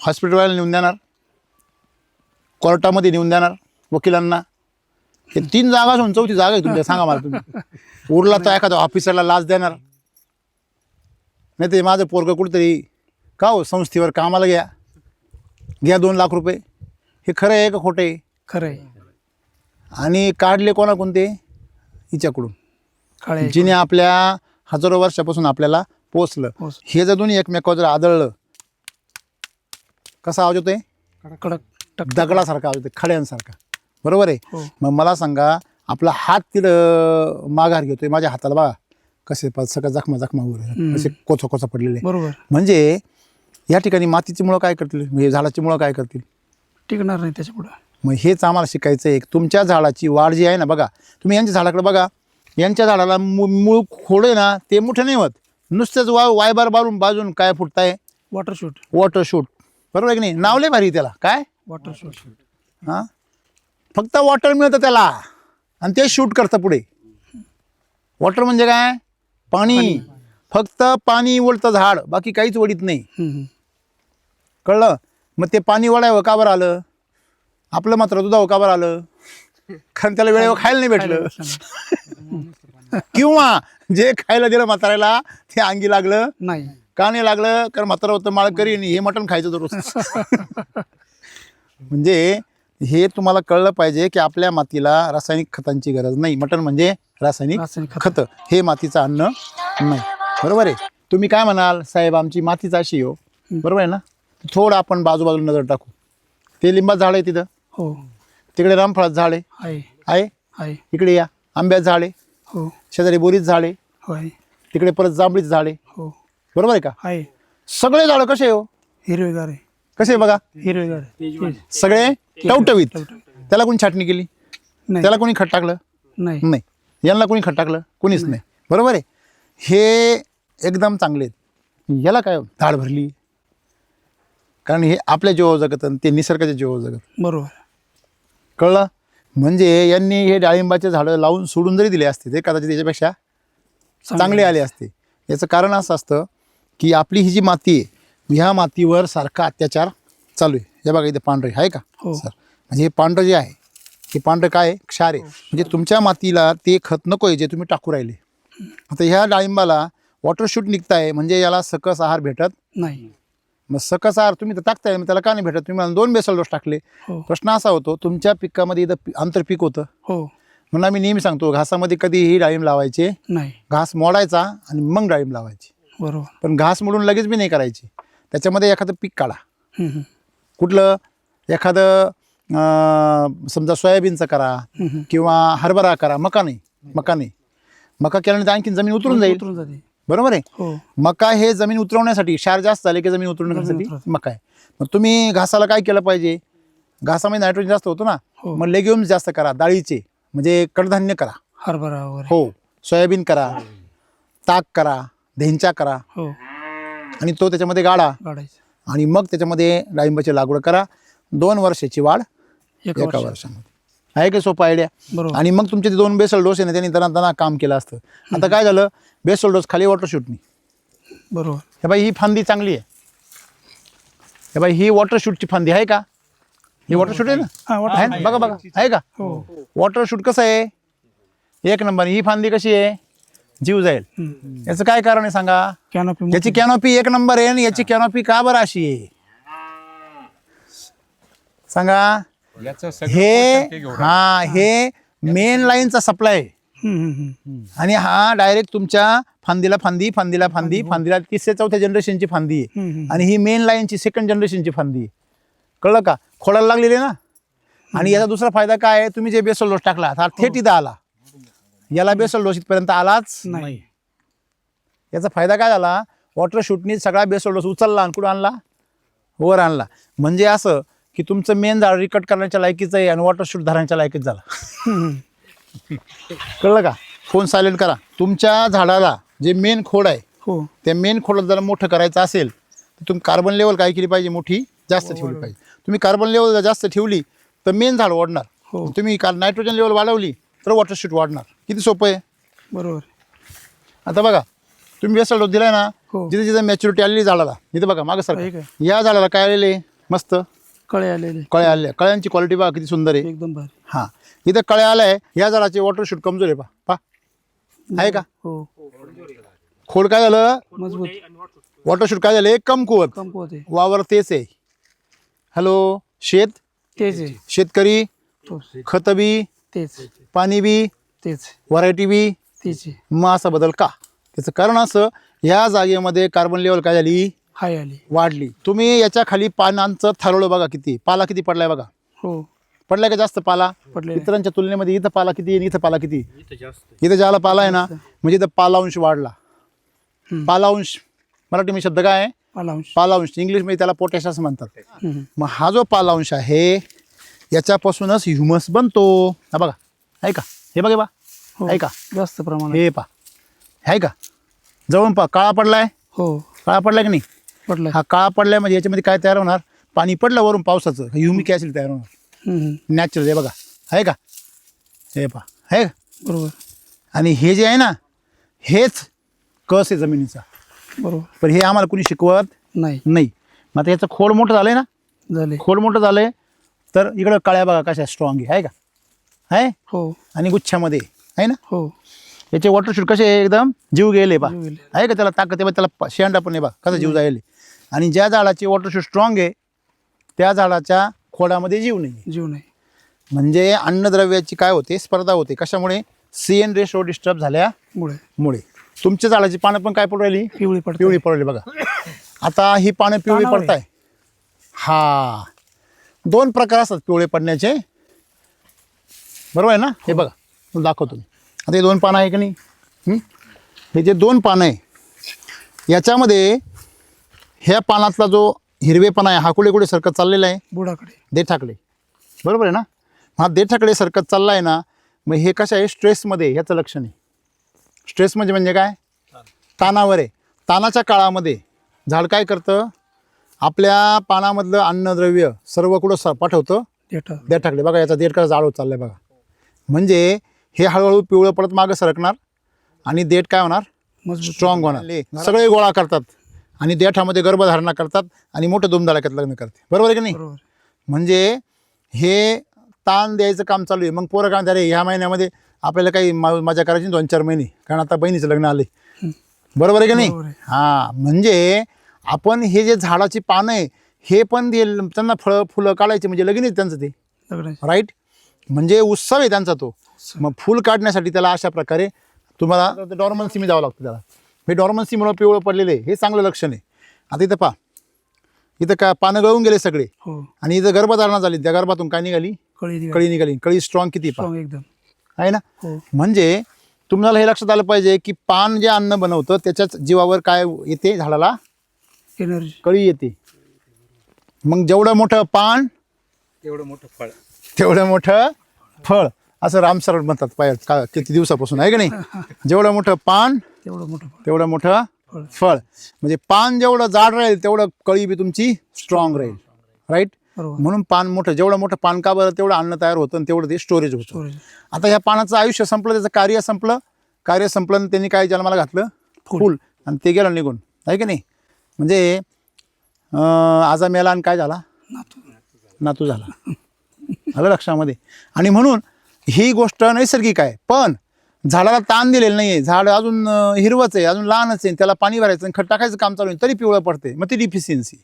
S1: हॉस्पिटलवाल्याला नेऊन देणार, कोर्टामध्ये नेऊन देणार, वकिलांना. हे 3 जागा असून 4थी जागा आहे तुमच्या. सांगा मला तुम्ही. उरला तर एखाद्या ऑफिसरला लाच देणार. नाही ते माझं पोरगं कुठेतरी का हो संस्थेवर कामाला घ्या 2 लाख रुपये. हे खरं आहे का खोटं आहे?
S2: खरं आहे.
S1: आणि काढले कोणाकोणते? हिच्याकडून,
S2: काळे.
S1: जिने आपल्या हजारो वर्षापासून आपल्याला पोचलं. हे जर दोन्ही एकमेकावर जर आदळलं, कसा आवाज होतोय?
S2: कडक. टक.
S1: दगडासारखा आवाज होतोय, खड्यांसारखा. बरोबर आहे.
S2: हो.
S1: मग मला सांगा, आपला हात तिथं माघार घेतोय. माझ्या हाताला बघा कसे सगळं जखमा वगैरे असे कोचा पडलेले.
S2: बरोबर.
S1: म्हणजे या ठिकाणी मातीची मुळं काय करतील, म्हणजे झाडाची मुळं काय करतील?
S2: टिकणार नाही त्याच्या पुढं.
S1: मग हेच आम्हाला शिकायचं आहे. तुमच्या झाडाची वाढ जी आहे ना, बघा तुम्ही यांच्या झाडाकडे बघा. यांच्या झाडाला मूळ खोड आहे ना, ते मोठं नाही होत. नुसतंच वायबार बाजून काय फुटताय?
S2: Water shoot.
S1: Water shoot. बरोबर आहे की नाही? नाव लय भारी त्याला. काय?
S2: Water shoot.
S1: हां, फक्त वॉटर मिळतं त्याला आणि ते शूट करतं पुढे. वॉटर म्हणजे काय? पाणी. फक्त पाणी ओढतं झाड, बाकी काहीच ओढीत नाही. कळलं? मग ते पाणी ओढावं का बरं आलं? आपलं मात्र दुधावं का बरं आलं? कारण त्याला वेळेवर खायला नाही भेटलं. किंवा जे खायला दिलं म्हाताऱ्याला ते अंगी लागलं
S2: नाही.
S1: का नाही लागलं? कारण म्हातारा होतं माळकरी आणि हे मटण खायचं दररोज. म्हणजे हे तुम्हाला कळलं पाहिजे की आपल्या मातीला रासायनिक खतांची गरज नाही. मटण म्हणजे रासायनिक खतं. हे मातीचं अन्न नाही. बरोबर आहे. तुम्ही काय म्हणाल? साहेब आमची मातीच अशी हो. बरोबर आहे ना. थोडं आपण बाजूला नजर टाकू. ते लिंबाचं झाड आहे तिथं.
S2: हो.
S1: तिकडे रामफळाचं झाड
S2: आहे.
S1: आहे. इकडे या आंब्याचं झाड आहे.
S2: हो.
S1: शेजारी बोरीचं झाड आहे.
S2: होय.
S1: तिकडे परत जांभळीचं झाड आहे.
S2: हो.
S1: बरोबर आहे का?
S2: आहे.
S1: सगळे झाडं कसे हो?
S2: हिरवेगार आहे.
S1: कसे बघा?
S2: हिरवेगार.
S1: सगळे टवटवीत. त्याला कोणी छाटणी केली?
S2: नाही.
S1: त्याला कोणी खत टाकलं?
S2: नाही.
S1: यांना कोणी खत टाकलं? कोणीच नाही. बरोबर आहे. हे एकदम चांगले आहेत. याला काय धाड भरली? कारण हे आपल्या जीवावर जगत आणि ते निसर्गाच्या जीवावर जगत.
S2: बरोबर.
S1: कळलं? म्हणजे यांनी हे डाळिंबाचे झाडं लावून सोडून जरी दिले असते ते कदाचित त्याच्यापेक्षा चांगले आले असते. याचं कारण असं असतं की आपली ही जी माती आहे, ह्या मातीवर सारखा अत्याचार चालू आहे. हे बघा इथे पांढरे आहे का सर? म्हणजे हे पांढरं जे आहे, हे पांढरं काय आहे? क्षार आहे. म्हणजे तुमच्या मातीला ते खत नको आहे जे तुम्ही टाकू राहिले. आता ह्या डाळिंबाला वॉटर शूट निघताय म्हणजे याला सकस आहार भेटत
S2: नाही.
S1: मग सकस आहार तुम्ही तर टाकताय, मग त्याला का नाही भेटत? तुम्ही मला 2 बेसल डोस टाकले. प्रश्न असा होतो, तुमच्या पिकामध्ये इथं आंतरपीक होतं.
S2: हो.
S1: म्हणून आम्ही नेहमी सांगतो घासामध्ये कधीही डाळिंब लावायचे
S2: नाही.
S1: घास मोडायचा आणि मग डाळिंब लावायची.
S2: बरोबर.
S1: पण घास मोडून लगेच बी नाही करायची. त्याच्यामध्ये एखादं पीक काढा. कुठलं? एखादं समजा सोयाबीनचं करा किंवा हरभरा करा. मका नाही. मका केल्यानंतर आणखी जमीन उतरून जाईल. बरोबर आहे.
S2: हो.
S1: मका हे जमीन उतरवण्यासाठी, क्षार जास्त झाले की जमीन उतरवण्यासाठी मका आहे. मग तुम्ही घासाला काय केलं पाहिजे? घासामध्ये नायट्रोजन जास्त होतं ना. मग लेग्युम्स जास्त करा, डाळीचे म्हणजे कडधान्य करा.
S2: हरभरा वगैरे.
S1: हो. सोयाबीन करा, ताक करा, धेंचा करा.
S2: हो.
S1: आणि तो त्याच्यामध्ये गाडायचा आणि मग त्याच्यामध्ये डाळिंबाची लागवड करा. 2 वर्षाची वाढ एका वर्षामध्ये. आहे का सोपा आयडिया? आणि मग तुमचे ते 2 बेसल डोस आहे ना, त्यांनी दना काम केलं असतं. आता काय झालं? बेसल डोस खाली वॉटर शूटनी.
S2: बरोबर.
S1: हे बाई ही फांदी चांगली आहे. हे बाई ही वॉटर शूटची फांदी आहे का? ही वॉटर शूट आहे ना? आहे ना? बघा आहे का? वॉटर शूट कसं आहे? 1 नंबर. ही फांदी कशी आहे? जीव जाईल. याचं काय कारण आहे सांगा? याची कॅनोपी 1 नंबर आहे आणि याची कॅनोपी का बरं अशी आहे सांगा? हे मेन लाईनचा सप्लाय. आणि हा डायरेक्ट तुमच्या फांदीला फांदीला तिसऱ्या चौथ्या जनरेशनची फांदी आहे. आणि ही मेन लाईनची सेकंड जनरेशनची फांदी आहे. कळलं का? खोडाला लागलेली ना. आणि याचा दुसरा फायदा काय आहे, तुम्ही जे बेसल डोस टाकला हा थेट इथं आला, याला बेसल डोस इथपर्यंत आलाच नाही. याचा फायदा काय झाला, वॉटर शूटनी सगळा बेसल डोस उचलला आणि कुठं आणला, वर आणला. म्हणजे असं की तुमचं मेन झाड रिकट करण्याच्या लायकीचं आहे आणि वॉटर शूट धरण्याच्या लायकीच झाला. कळलं का? फोन सायलेंट करा. तुमच्या झाडाला जे मेन खोड आहे
S2: हो
S1: त्या मेन खोडाला जर मोठं करायचं असेल तर तुम्ही कार्बन लेवल काय केली पाहिजे, मोठी जास्त ठेवली पाहिजे. तुम्ही कार्बन लेवल जास्त ठेवली तर मेन झाड वाढणार.
S2: हो.
S1: तुम्ही नायट्रोजन लेवल वाढवली तर वॉटर शूट वाढणार. किती सोपं आहे.
S2: बरोबर.
S1: आता बघा तुम्ही बेसल डोस दिलाय ना,
S2: हो.
S1: जिथे जिथे मॅच्युरिटी आलेली झाडाला, इथं बघा मागं सर
S2: आहे का?
S1: या झाडाला काय आलेले मस्त
S2: कळे आलेले
S1: कळ्या आल्या. कळ्यांची क्वालिटी बघा किती सुंदर आहे.
S2: एकदम भारी.
S1: हां इथं कळ्या आलाय. या झाडाचे वॉटर शूट कमजोर आहे पा आहे का?
S2: हो
S1: खोड काय झालं,
S2: मजबूत
S1: वॉटर शूट काय झाले, कमकुवत.
S2: होते
S1: वावर तेच आहे. हॅलो शेत,
S2: तेच आहे
S1: शेतकरी,
S2: तोच
S1: खत बी,
S2: तेच
S1: पाणी बी,
S2: तेच
S1: व्हरायटी बी.
S2: तेच आहे.
S1: मग असा बदल का? त्याचं कारण असं, या जागेमध्ये कार्बन लेवल काय झाली,
S2: हाय आली.
S1: वाढली. तुम्ही याच्या खाली पानांचं ठरवलं बघा, किती पाला किती पडलाय बघा.
S2: हो
S1: पडलाय का जास्त पाला
S2: पडले.
S1: इतरांच्या तुलनेमध्ये? इथं पाला किती आणि इथं पाला किती, इथं ज्याला पाला आहे ना म्हणजे इथं पालांश वाढला. पालांश मराठी शब्द काय आहे,
S2: पालांश.
S1: पालांश. इंग्लिशमध्ये त्याला पोटॅश असं म्हणतात. मग हा जो पालांश आहे याच्यापासूनच ह्युमस बनतो. हा बघा आहे का, हे बघा बा
S2: हो
S1: आहे का,
S2: जास्त प्रमाणात.
S1: हे पा आहे का, जवळून पा काळा पडलाय.
S2: हो
S1: काळा पडलाय की नाही.
S2: पडलं.
S1: हा काळा पडलाय म्हणजे याच्यामध्ये काय तयार होणार, पाणी पडलं वरून पावसाचं, ह्युमिक ॲसिड तयार होणार नॅचरल. हे बघा आहे का, हे पा आहे का.
S2: बरोबर
S1: आणि हे जे आहे ना हेच कस आहे जमिनीचा.
S2: बरोबर.
S1: पण हे आम्हाला कुणी शिकवत
S2: नाही
S1: नाही. मग आता याचं खोड मोठं झालंय ना,
S2: झाले.
S1: खोड मोठं झालंय तर इकडं कळ्या बघा कशा स्ट्रॉंग आहे का, आहे.
S2: हो
S1: आणि गुच्छामध्ये आहे ना.
S2: हो
S1: याचे वॉटर शूट कसे आहे, एकदम जीव गेले बा
S2: जीव गेले.
S1: आहे का, त्याला ताकद आहे बा, त्याला शेंडा पण आहे बा, कसा जीव जायले. आणि ज्या झाडाचे वॉटर शूट स्ट्रॉंग आहे त्या झाडाच्या खोडामध्ये जीव नाही.
S2: जीव नाही.
S1: म्हणजे अन्नद्रव्याची काय होते, स्पर्धा होते. कशामुळे, CN रेशो डिस्टर्ब झाल्यामुळे. तुमच्या झाडाची पानं पण काय पडू राहिली,
S2: पिवळी पडते.
S1: पिवळी पडली बघा. आता ही पानं पिवळी
S2: पानावर
S1: पडताय. हा 2 प्रकार असतात पिवळे पडण्याचे, बरोबर आहे ना. हे बघा दाखवतो मी. आता हे 2 पानं आहे की नाही, हे जे 2 पानं आहे याच्यामध्ये ह्या पानातला जो हिरवेपणा आहे हा कुठे कुठे सरकत चाललेला आहे,
S2: बुडाकडे.
S1: देठाकडे. बरोबर आहे ना. हा देठाकडे सरकत चालला आहे ना. मग हे कसं आहे, स्ट्रेसमध्ये ह्याचं लक्षण आहे. स्ट्रेस म्हणजे काय, ताणावर आहे. ताणाच्या काळामध्ये झाड काय करतं, आपल्या पानामधलं अन्नद्रव्य सर्व कुठं पाठवतं,
S2: देठा.
S1: देठाकडे. बघा याचा देठ कसा जाड होत चाललाय बघा. म्हणजे हे हळूहळू पिवळं पडत मागं सरकणार आणि देठ काय होणार,
S2: मजबूत.
S1: स्ट्रॉंग होणार. सगळे गोळा करतात आणि देठामध्ये गर्भधारणा करतात आणि मोठं धुमधडाक्यात लग्न करते. बरोबर आहे की नाही.
S2: बरोबर.
S1: म्हणजे हे ताण द्यायचं काम चालू आहे. मग पोरं काय म्हणतात, रे ह्या महिन्यामध्ये आपल्याला काही मजा करायची 2-4 महिने, कारण आता बहिणीचं लग्न आले. बरोबर आहे की नाही.
S2: बरोबर आहे.
S1: हां म्हणजे आपण हे जे झाडाची पानं आहे हे पण त्यांना फळं फुलं काढायचे म्हणजे लगीन आहे त्यांचं ते,
S2: लग्नाची.
S1: राईट. म्हणजे उत्सव आहे त्यांचा तो. मग फुल काढण्यासाठी त्याला अशा प्रकारे तुम्हाला डॉर्मन्सीमध्ये जावं लागतं त्याला. हे डॉर्मन्सीमुळे पिवळं पडलेलं आहे, हे चांगलं लक्षण आहे. आता इथं पहा, इथं काय पानं गळून गेले सगळे
S2: हो
S1: आणि इथं गर्भधारणा झाली. त्या गर्भातून काय निघाली,
S2: कळी.
S1: कळी निघाली. कळी स्ट्रॉंग किती पहा
S2: स्ट्रॉंग एकदम
S1: आहे ना.
S2: हो.
S1: म्हणजे तुम्हाला हे लक्षात आलं पाहिजे की पान जे अन्न बनवतं त्याच्याच जीवावर काय येते, झाडाला
S2: एनर्जी.
S1: कळी येते. मग जेवढं मोठं पान
S5: एवढं मोठं फळ.
S1: तेवढं मोठं फळ, असं रामसर म्हणतात का किती दिवसापासून, आहे का नाही. जेवढं मोठं पान
S2: तेवढं मोठं फळ.
S1: तेवढं मोठं
S2: फळ.
S1: फळ. म्हणजे पान जेवढं जाड राहील तेवढं कळी बी तुमची स्ट्रॉंग राहील, राईट.
S2: बरोबर.
S1: म्हणून पान मोठं, जेवढं मोठं पान का बरं, तेवढं अन्न तयार होतं आणि तेवढं ते स्टोरेज होतं.
S2: स्टोरेज.
S1: आता ह्या पानाचं आयुष्य संपलं, त्याचं कार्य संपलं. कार्य संपलं आणि त्यांनी काय जन्माला घातलं, फुल, आणि ते गेलं निघून, आहे की नाही. म्हणजे आजा मेला आणि काय झाला, नातू झाला. आलं लक्षामध्ये. आणि म्हणून ही गोष्ट नैसर्गिक आहे. पण झाडाला ताण दिलेलं नाही आहे. झाड अजून हिरवंच आहे, अजून लहानच आहे, त्याला पाणी भरायचं आणि खत टाकायचं काम चालू आहे, तरी पिवळं पडते. मग ती डिफिशियन्सी.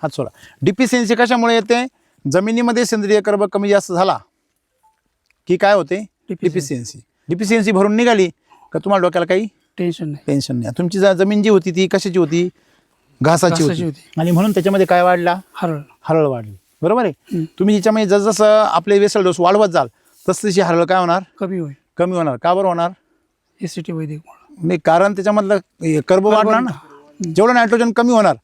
S1: हात सोडा. डिफिशियन्सी कशामुळे येते, जमिनीमध्ये सेंद्रिय कर्ब कमी जास्त झाला की काय होते, डिफिशियन्सी. डिफिशियन्सी भरून निघाली का तुम्हाला डोक्याला काही
S2: टेन्शन नाही.
S1: टेन्शन नाही. तुमची जमीन जी होती ती कशाची होती, घासाची
S2: घासाची
S1: होती.
S2: होती.
S1: आणि म्हणून त्याच्यामध्ये काय वाढला,
S2: हरळ.
S1: हरळ वाढली. बरोबर आहे. तुम्ही याच्यामध्ये जसजसं आपले वेसल डोस वाढवत जाल तसतशी हरळ काय होणार,
S2: कमी होईल.
S1: कमी होणार. का बरं होणार,
S2: एसीटी वैदिक
S1: नाही कारण त्याच्यामधलं कर्ब वाढणार ना. जेवढं नायट्रोजन कमी होणार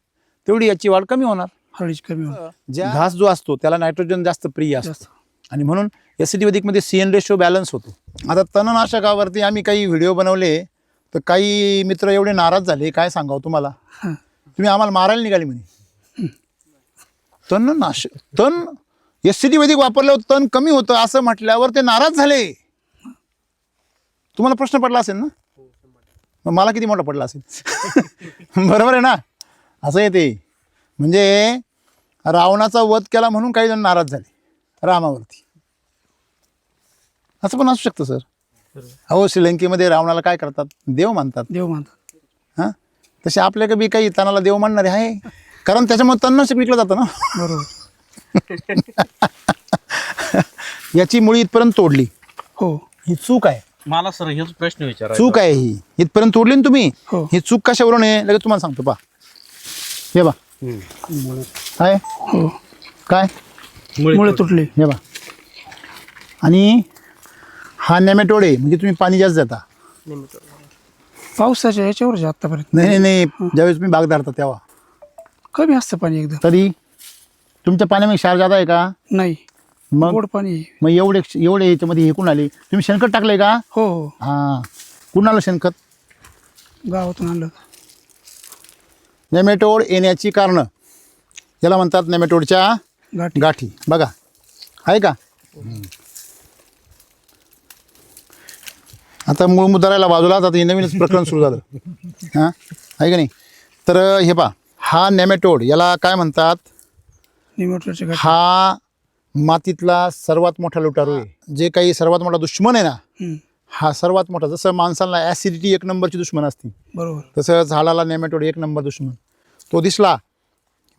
S1: तेवढी याची वाढ कमी होणार.
S2: हळदीची कमी होईल.
S1: ज्या घास जो असतो त्याला नायट्रोजन जास्त प्रिय असतं
S2: जास्त.
S1: आणि म्हणून एसिडी वैदिकमध्ये CN रेशो बॅलन्स होतो. आता तणनाशकावरती आम्ही काही व्हिडिओ बनवले तर काही मित्र एवढे नाराज झाले, काय सांगावं तुम्हाला.
S2: हां.
S1: तुम्ही आम्हाला मारायला निघाली म्हणे. तण एसिडी वैदिक वापरल्यावर तण कमी होतं असं म्हटल्यावर ते नाराज झाले. तुम्हाला प्रश्न पडला असेल ना, मग मला किती मोठा पडला असेल. बरोबर आहे ना. असं येते म्हणजे रावणाचा वध केला म्हणून काही जण नाराज झाले रामावरती, असं पण असू शकतं सर. अहो श्रीलंकेमध्ये रावणाला काय करतात, देव मानतात.
S2: देव मानतात.
S1: हां, तसे आपल्याकडे बी काही तणाला देव मानणारे आहे, कारण त्याच्यामुळे तणनाशक विकलं जातं ना.
S2: बरोबर.
S1: याची मुळी इथपर्यंत तोडली,
S2: हो.
S1: ही चूक आहे.
S6: मला सर हेच प्रश्न विचारायचा.
S1: चूक आहे ही, इथपर्यंत तोडली ना तुम्ही.
S2: हो.
S1: ही चूक कशावरून आहे लगेच तुम्हाला सांगतो. पा हे बा काय,
S2: हो.
S1: काय
S2: मुळे तुटली.
S1: हे बा, आणि हा नेमॅटोड आहे म्हणजे तुम्ही पाणी जास्त देता.
S2: पावसाच्या याच्यावर आतापर्यंत
S1: नाही नाही नाही, ज्यावेळेस तुम्ही बाग धरता तेव्हा
S2: कमी असतं पाणी एकदम.
S1: तरी तुमच्या पाण्यामध्ये क्षार जाता आहे का,
S2: नाही.
S1: मग
S2: गोड पाणी आहे.
S1: मग एवढे एवढे याच्यामध्ये हे कुण आले, तुम्ही शेणखत टाकलंय का.
S2: हो हो.
S1: हां, कुण आलं शेणखत,
S2: गावातून आणलं.
S1: नेमॅटोड येण्याची कारणं याला म्हणतात नेमॅटोडच्या
S2: गाठी.
S1: गाठी. बघा आहे का. आता मूळ मुद्दारायला बाजूला, आता हे नवीनच प्रकरण सुरू झालं. हां, आहे का नाही. तर हे पहा, हा नेमॅटोड याला काय म्हणतात,
S2: निमोटरच्या गाठी.
S1: हा मातीतला सर्वात मोठा लुटारू आहे. जे काही सर्वात मोठा दुश्मन आहे ना,
S2: हम्म.
S1: हा सर्वात मोठा. जसं माणसाला ॲसिडिटी 1 नंबरची दुश्मन असते,
S2: बरोबर.
S1: तसं झाडाला नेमॅटोड 1 नंबर दुश्मन. तो दिसला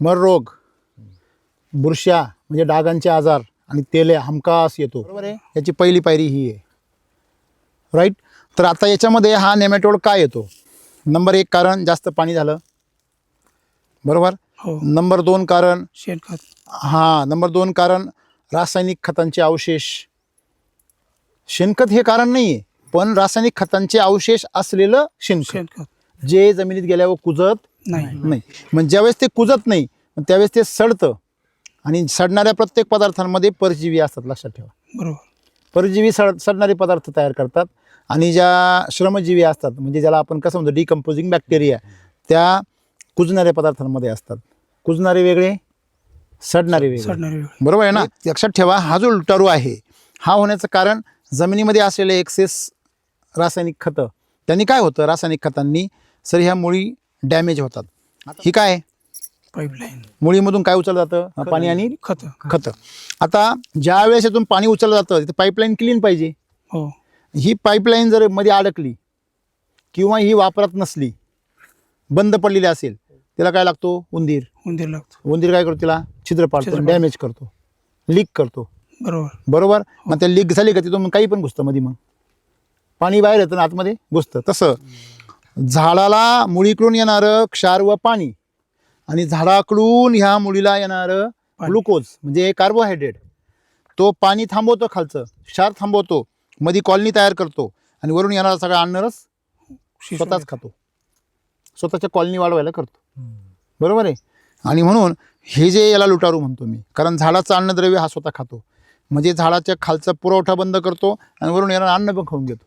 S1: मररोग, बुरश्या म्हणजे डागांचे आजार आणि तेले हमखास येतो. बरोबर आहे. याची पहिली पायरी ही आहे, राईट. तर आता याच्यामध्ये हा नेमॅटोड काय येतो, नंबर 1 कारण जास्त पाणी झालं. बरोबर.
S2: हो.
S1: नंबर 2 कारण,
S2: शेणखत.
S1: हां, नंबर 2 कारण रासायनिक खतांचे अवशेष. शेणखत हे कारण नाही आहे, पण रासायनिक खतांचे अवशेष असलेलं शेणखत
S2: शेणखत
S1: जे जमिनीत गेल्यावर कुजत
S2: नाही.
S1: नाही. मग ज्यावेळेस ते कुजत नाही मग त्यावेळेस ते सडतं, आणि सडणाऱ्या प्रत्येक पदार्थांमध्ये परजीवी असतात, लक्षात ठेवा.
S2: बरोबर.
S1: परजीवी सडणारे पदार्थ तयार करतात, आणि ज्या श्रमजीवी असतात म्हणजे ज्याला आपण कसं म्हणतो डिकम्पोजिंग बॅक्टेरिया, त्या कुजणाऱ्या पदार्थांमध्ये असतात. कुजणारे वेगळे, सडणारे वेगळे.
S2: सडणारे वेगळे.
S1: बरोबर आहे ना. लक्षात ठेवा, हा जो लुटारू आहे हा होण्याचं कारण जमिनीमध्ये असलेले एक्सेस रासायनिक खतं, त्यांनी काय होतं, रासायनिक खतांनी सर ह्या मुळी डॅमेज होतात. ही काय
S2: पाईपलाईन.
S1: मुळीमधून काय उचललं जातं, पाणी आणि
S2: खत.
S1: खतं. आता ज्या वेळेस यातून पाणी उचललं जातं तिथे पाईपलाईन क्लीन पाहिजे.
S2: हो.
S1: ही पाईपलाईन जर मध्ये अडकली किंवा ही वापरात नसली, बंद पडलेली असेल, तिला काय लागतो, उंदीर.
S2: उंदीर लागतो.
S1: उंदीर काय करतो, तिला छिद्र पाडतो, डॅमेज करतो, लीक करतो.
S2: बरोबर.
S1: बरोबर. मग त्या लीक झाली का तिथून काही पण घुसतं मध्ये, मग पाणी बाहेर येतं ना, आतमध्ये घुसतं. तसं झाडाला मुळीकडून येणारं क्षार व पाणी, आणि झाडाकडून ह्या मुळीला येणारं ग्लुकोज म्हणजे कार्बोहायड्रेट, तो पाणी थांबवतो, खालचं क्षार थांबवतो, मध्ये कॉलनी तयार करतो, आणि वरून येणारा सगळा अन्नरस स्वतःच खातो, स्वतःच्या कॉलनी वाढवायला करतो. बरोबर आहे. आणि म्हणून हे जे याला लुटारू म्हणतो मी, कारण झाडाचं अन्नद्रव्य हा स्वतः खातो, म्हणजे झाडाच्या खालचा पुरवठा बंद करतो आणि वरून येणारं अन्न पण खाऊन घेतो.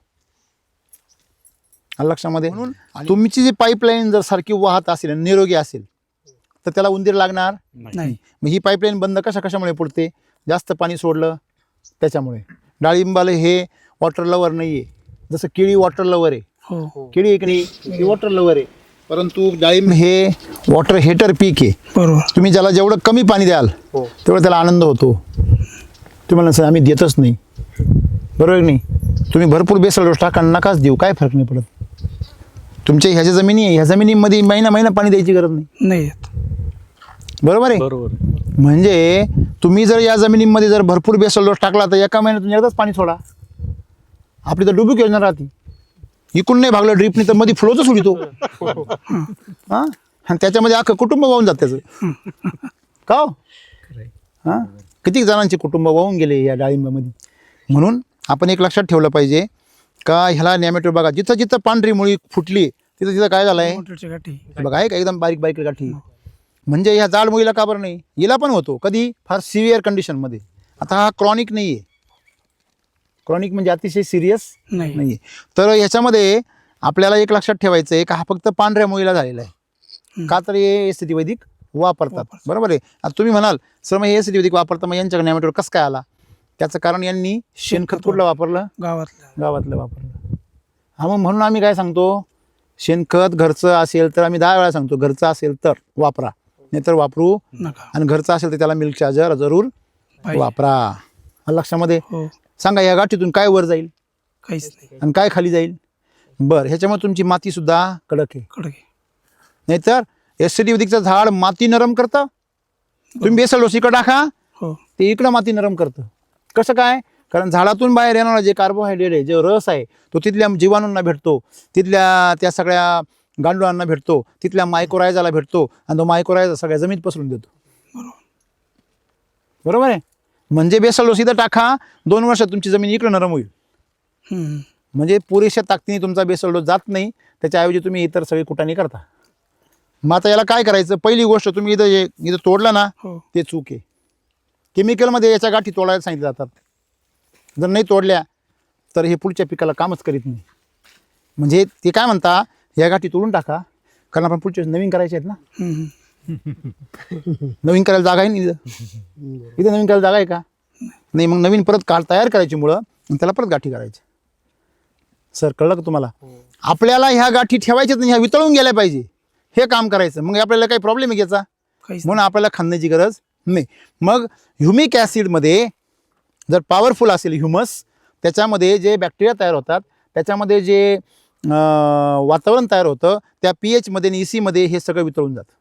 S1: लक्षामध्ये. म्हणून तुमची जी पाईपलाईन जर सारखी वाहत असेल, निरोगी असेल, तर त्याला उंदीर लागणार
S2: नाही.
S1: मग ही पाईपलाईन बंद कशामुळे पडते, जास्त पाणी सोडलं त्याच्यामुळे. डाळिंबाला हे वॉटर लवर नाही आहे, जसं केळी वॉटर लवर आहे.
S2: हो.
S1: केळी एक नाही, वॉटर लवर आहे, परंतु डाळिंब हे वॉटर हेटर पीक आहे.
S2: बरोबर.
S1: तुम्ही ज्याला जेवढं कमी पाणी द्याल तेवढं त्याला आनंद होतो. तुम्हाला सर आम्ही देतच नाही, बरोबर नाही. तुम्ही भरपूर बेसल डोस टाका, नकाच देऊ, काय फरक नाही पडत. तुमच्या ह्या ज्या जमिनी आहे, ह्या जमिनीमध्ये महिना पाणी द्यायची गरज नाही.
S2: नाही.
S1: बरोबर आहे.
S6: बरोबर.
S1: म्हणजे तुम्ही जर या जमिनीमध्ये जर भरपूर बेसल डोस टाकला तर एका महिन्यातून एकदाच पाणी सोडा, आपली तर डुबुक योजना राहते. इकडून नाही भागलं ड्रीपनी तर मध्ये फ्लोच सोडितो हा, आणि त्याच्यामध्ये अख्खं कुटुंब वाहून जात त्याचं का हो? हा, किती जणांचे कुटुंब वाहून गेले या डाळिंबामध्ये. म्हणून आपण एक लक्षात ठेवलं पाहिजे का ह्याला नॅमेटोड बघा, जिथं जिथं पांढरी मुळी फुटली तिथं तिथं काय झालंय
S2: मोटरची गाठी.
S1: बघा, आहे का एकदम बारीक बारीक गाठी. म्हणजे ह्या जाड मुळीला का बरं नाही, हिला पण होतो कधी फार सिव्हिअर कंडिशनमध्ये. आता हा क्रॉनिक नाही आहे, क्रॉनिक म्हणजे अतिशय सिरियस
S2: नाही.
S1: नाही आहे. तर ह्याच्यामध्ये आपल्याला एक लक्षात ठेवायचं आहे का हा फक्त पांढऱ्या मुळीला झालेला आहे. का तर हे एस वैदिक वापरतात, बरोबर आहे. आता तुम्ही म्हणाल सर मग हे एस वैदिक वापरता मग यांच्याकडे नॅमेटोड कसं काय आला? त्याचं कारण यांनी शेणखत कुठलं वापरलं? गावातलं वापरलं. हा, मग म्हणून आम्ही काय सांगतो, शेणखत घरचं असेल तर आम्ही 10 वेळा सांगतो, घरचं असेल तर वापरा, नाहीतर वापरू
S2: नका.
S1: आणि घरचं असेल तर त्याला मिल्क चार्जर जरूर वापरा. लक्षामध्ये
S2: हो,
S1: सांगा या गाठीतून काय वर जाईल
S2: काहीच नाही.
S1: आणि काय खाली जाईल? बरं, ह्याच्यामुळे तुमची माती सुद्धा कडक आहे.
S2: कडक आहे.
S1: नाहीतर एसटी वैदिकचं झाड माती नरम करतं. तुम्ही बेसल डोस इकडं टाका,
S2: हो,
S1: ते इकडं माती नरम करतं. कसं काय? कारण झाडातून बाहेर येणारा जे कार्बोहायड्रेट आहे, जे रस आहे, तो तिथल्या जीवाणूंना भेटतो, तिथल्या त्या सगळ्या गांडुळांना भेटतो, तिथल्या मायक्रोरायझाला भेटतो आणि तो मायक्रोरायझा सगळ्या जमीत पसरून देतो. बरोबर आहे. म्हणजे बेसल डोस इथं टाका, 2 वर्षात तुमची जमीन इकडं नरम होईल. म्हणजे पुरेशा ताकदीने तुमचा बेसल डोस जात नाही, त्याच्याऐवजी तुम्ही इतर सगळी कुटाणी करता. मग आता याला काय करायचं? पहिली गोष्ट, तुम्ही इथं तोडलं ना,
S2: हो,
S1: ते चूक आहे. केमिकलमध्ये याच्या गाठी तोडायला सांगितल्या जातात. जर नाही तोडल्या तर हे पुढच्या पिकाला कामच करीत नाही. म्हणजे ते काय म्हणता, या गाठी तोडून टाका, कारण आपण पुढच्या नवीन करायचे आहेत ना. नवीन करायला जागा आहे ना इथं नवीन करायला जागा आहे का? नाही. मग नवीन परत काळ तयार करायची मुळं आणि त्याला परत गाठी करायची. सर कळलं का तुम्हाला? आपल्याला ह्या गाठी ठेवायच्याच नाही, ह्या वितळून गेल्या पाहिजे, हे काम करायचं. मग आपल्याला काही प्रॉब्लेम आहे घ्यायचा म्हणून आपल्याला खाण्याची गरज नाही. मग ह्युमिक ॲसिडमध्ये जर पॉवरफुल असेल ह्युमस, त्याच्यामध्ये जे बॅक्टेरिया तयार होतात, त्याच्यामध्ये जे वातावरण तयार होतं, त्या pH मध्ये आणि EC मध्ये हे सगळं वितळून जातं.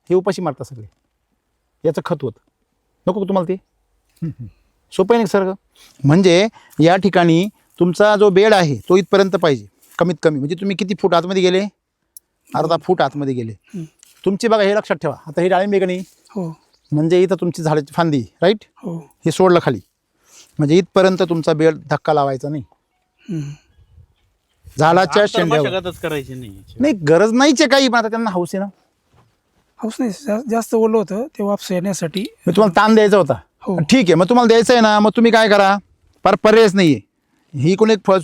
S1: हे उपाशी मारतात सगळे, याचं खत होतं. नको का तुम्हाला ते? सोपं आहे ना सर. म्हणजे या ठिकाणी तुमचा जो बेड आहे तो इथपर्यंत पाहिजे कमीत कमी. म्हणजे तुम्ही किती फूट आतमध्ये गेले? अर्धा फूट आतमध्ये गेले. तुमची बघा, हे लक्षात ठेवा. आता हे डाळिंब आहे का नाही?
S2: हो.
S1: म्हणजे इथं तुमची झाडाची फांदी, राईट?
S2: हो.
S1: हे सोडलं खाली, म्हणजे इथपर्यंत तुमचा बेड धक्का लावायचा नाही. झाडाच्या शेंड्यावर
S6: मशागतच करायची नाही.
S1: नाही, गरज नाहीच आहे काही. पण आता त्यांना हौस आहे ना.
S2: हौस नाही, जास्त ओलं होतं ते वापस येण्यासाठी.
S1: मग तुम्हाला ताण द्यायचा होता.
S2: हो.
S1: ठीक आहे, मग तुम्हाला द्यायचं आहे ना, मग तुम्ही काय करा, पर्यायच नाही आहे. ही इकडून एक फळ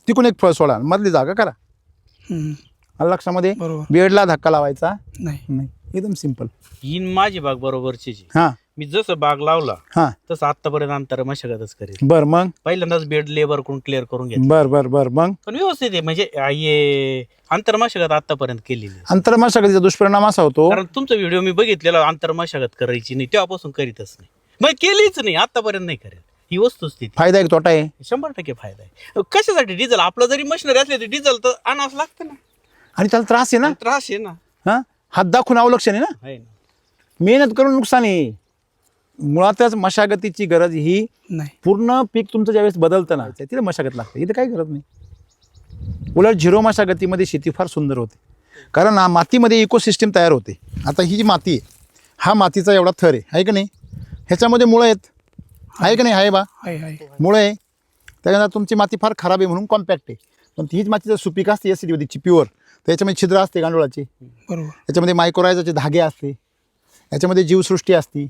S1: तिकडून एक फळ सोडा, मधली जागा करा. लक्षामध्ये
S2: बरोबर.
S1: बेडला धक्का लावायचा
S2: नाही.
S1: नाही. एकदम सिंपल.
S6: ही माझी बाग बरोबरची जी.
S1: हां
S6: मी जसं बाग लावला
S1: हां.
S6: तसं आतापर्यंत अंतर मशागतच करेल.
S1: बरं, मग
S6: पहिल्यांदाच बेड लेबर करून क्लिअर करून घेतलं.
S1: बरं मग
S6: पण व्यवस्थित आहे. म्हणजे हे अंतर मशागत आतापर्यंत केलेली आहे.
S1: अंतर्मशागतीचा दुष्परिणाम असा होतो,
S6: कारण तुमचा व्हिडिओ मी बघितलेला, अंतर मशागत करायची नाही तेव्हापासून करीतच नाही, मग केलीच नाही, आतापर्यंत नाही करेल. ही वस्तुस्थिती.
S1: फायदा आहे की तोटा आहे?
S6: 100% फायदा आहे. कशासाठी? डिझेल. आपलं जरी मशिनरी असले तरी डिझेल तर आणावंच लागतं ना.
S1: आणि त्याला त्रास आहे ना.
S6: त्रास आहे ना.
S1: हां, हात दाखवून अवलक्षण आहे ना.
S6: आहे ना.
S1: मेहनत करून नुकसान आहे. मुळातच मशागतीची गरज ही
S2: नाही.
S1: पूर्ण पीक तुमचं ज्यावेळेस बदलतं ना, तिथे मशागत लागते. इथे काही गरज नाही. उलट झिरो मशागतीमध्ये शेती फार सुंदर होते, कारण मातीमध्ये इकोसिस्टीम तयार होते. आता ही जी माती आहे, हा मातीचा एवढा थर आहे का नाही, ह्याच्यामध्ये मुळं आहेत, आहे का नाही? आहे बा, मुळं आहे. त्याच्यानंतर तुमची माती फार खराब आहे म्हणून कॉम्पॅक्ट आहे. पण हीच माती जर सुपीक असते एसिड वैदिकची प्युअर, तर याच्यामध्ये छिद्र असते गांडुळाची,
S2: बरोबर.
S1: याच्यामध्ये मायक्रोरायझाचे धागे असते, याच्यामध्ये जीवसृष्टी असती,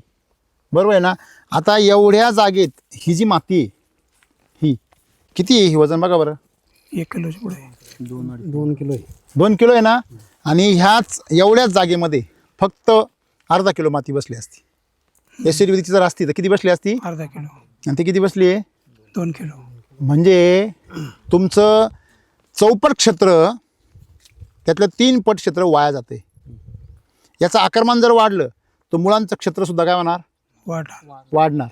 S1: बरोबर आहे ना. आता एवढ्या जागेत ही जी माती आहे, ही किती आहे? ही वजन बघा बरं.
S2: 1 किलोच्या पुढे.
S3: 2 किलो आहे.
S1: 2 किलो आहे ना. आणि ह्याच एवढ्याच जागेमध्ये फक्त अर्धा किलो माती बसली असती. एसिड वैदिकची जर असती तर किती बसली असती?
S2: अर्धा किलो.
S1: आणि ती किती बसली आहे?
S2: 2 किलो.
S1: म्हणजे तुमचं चौपट क्षेत्र त्यातलं 3 पट क्षेत्र वाया जाते. याचं आकारमान जर वाढलं तर मुळांचं क्षेत्रसुद्धा काय होणार? वाढणार.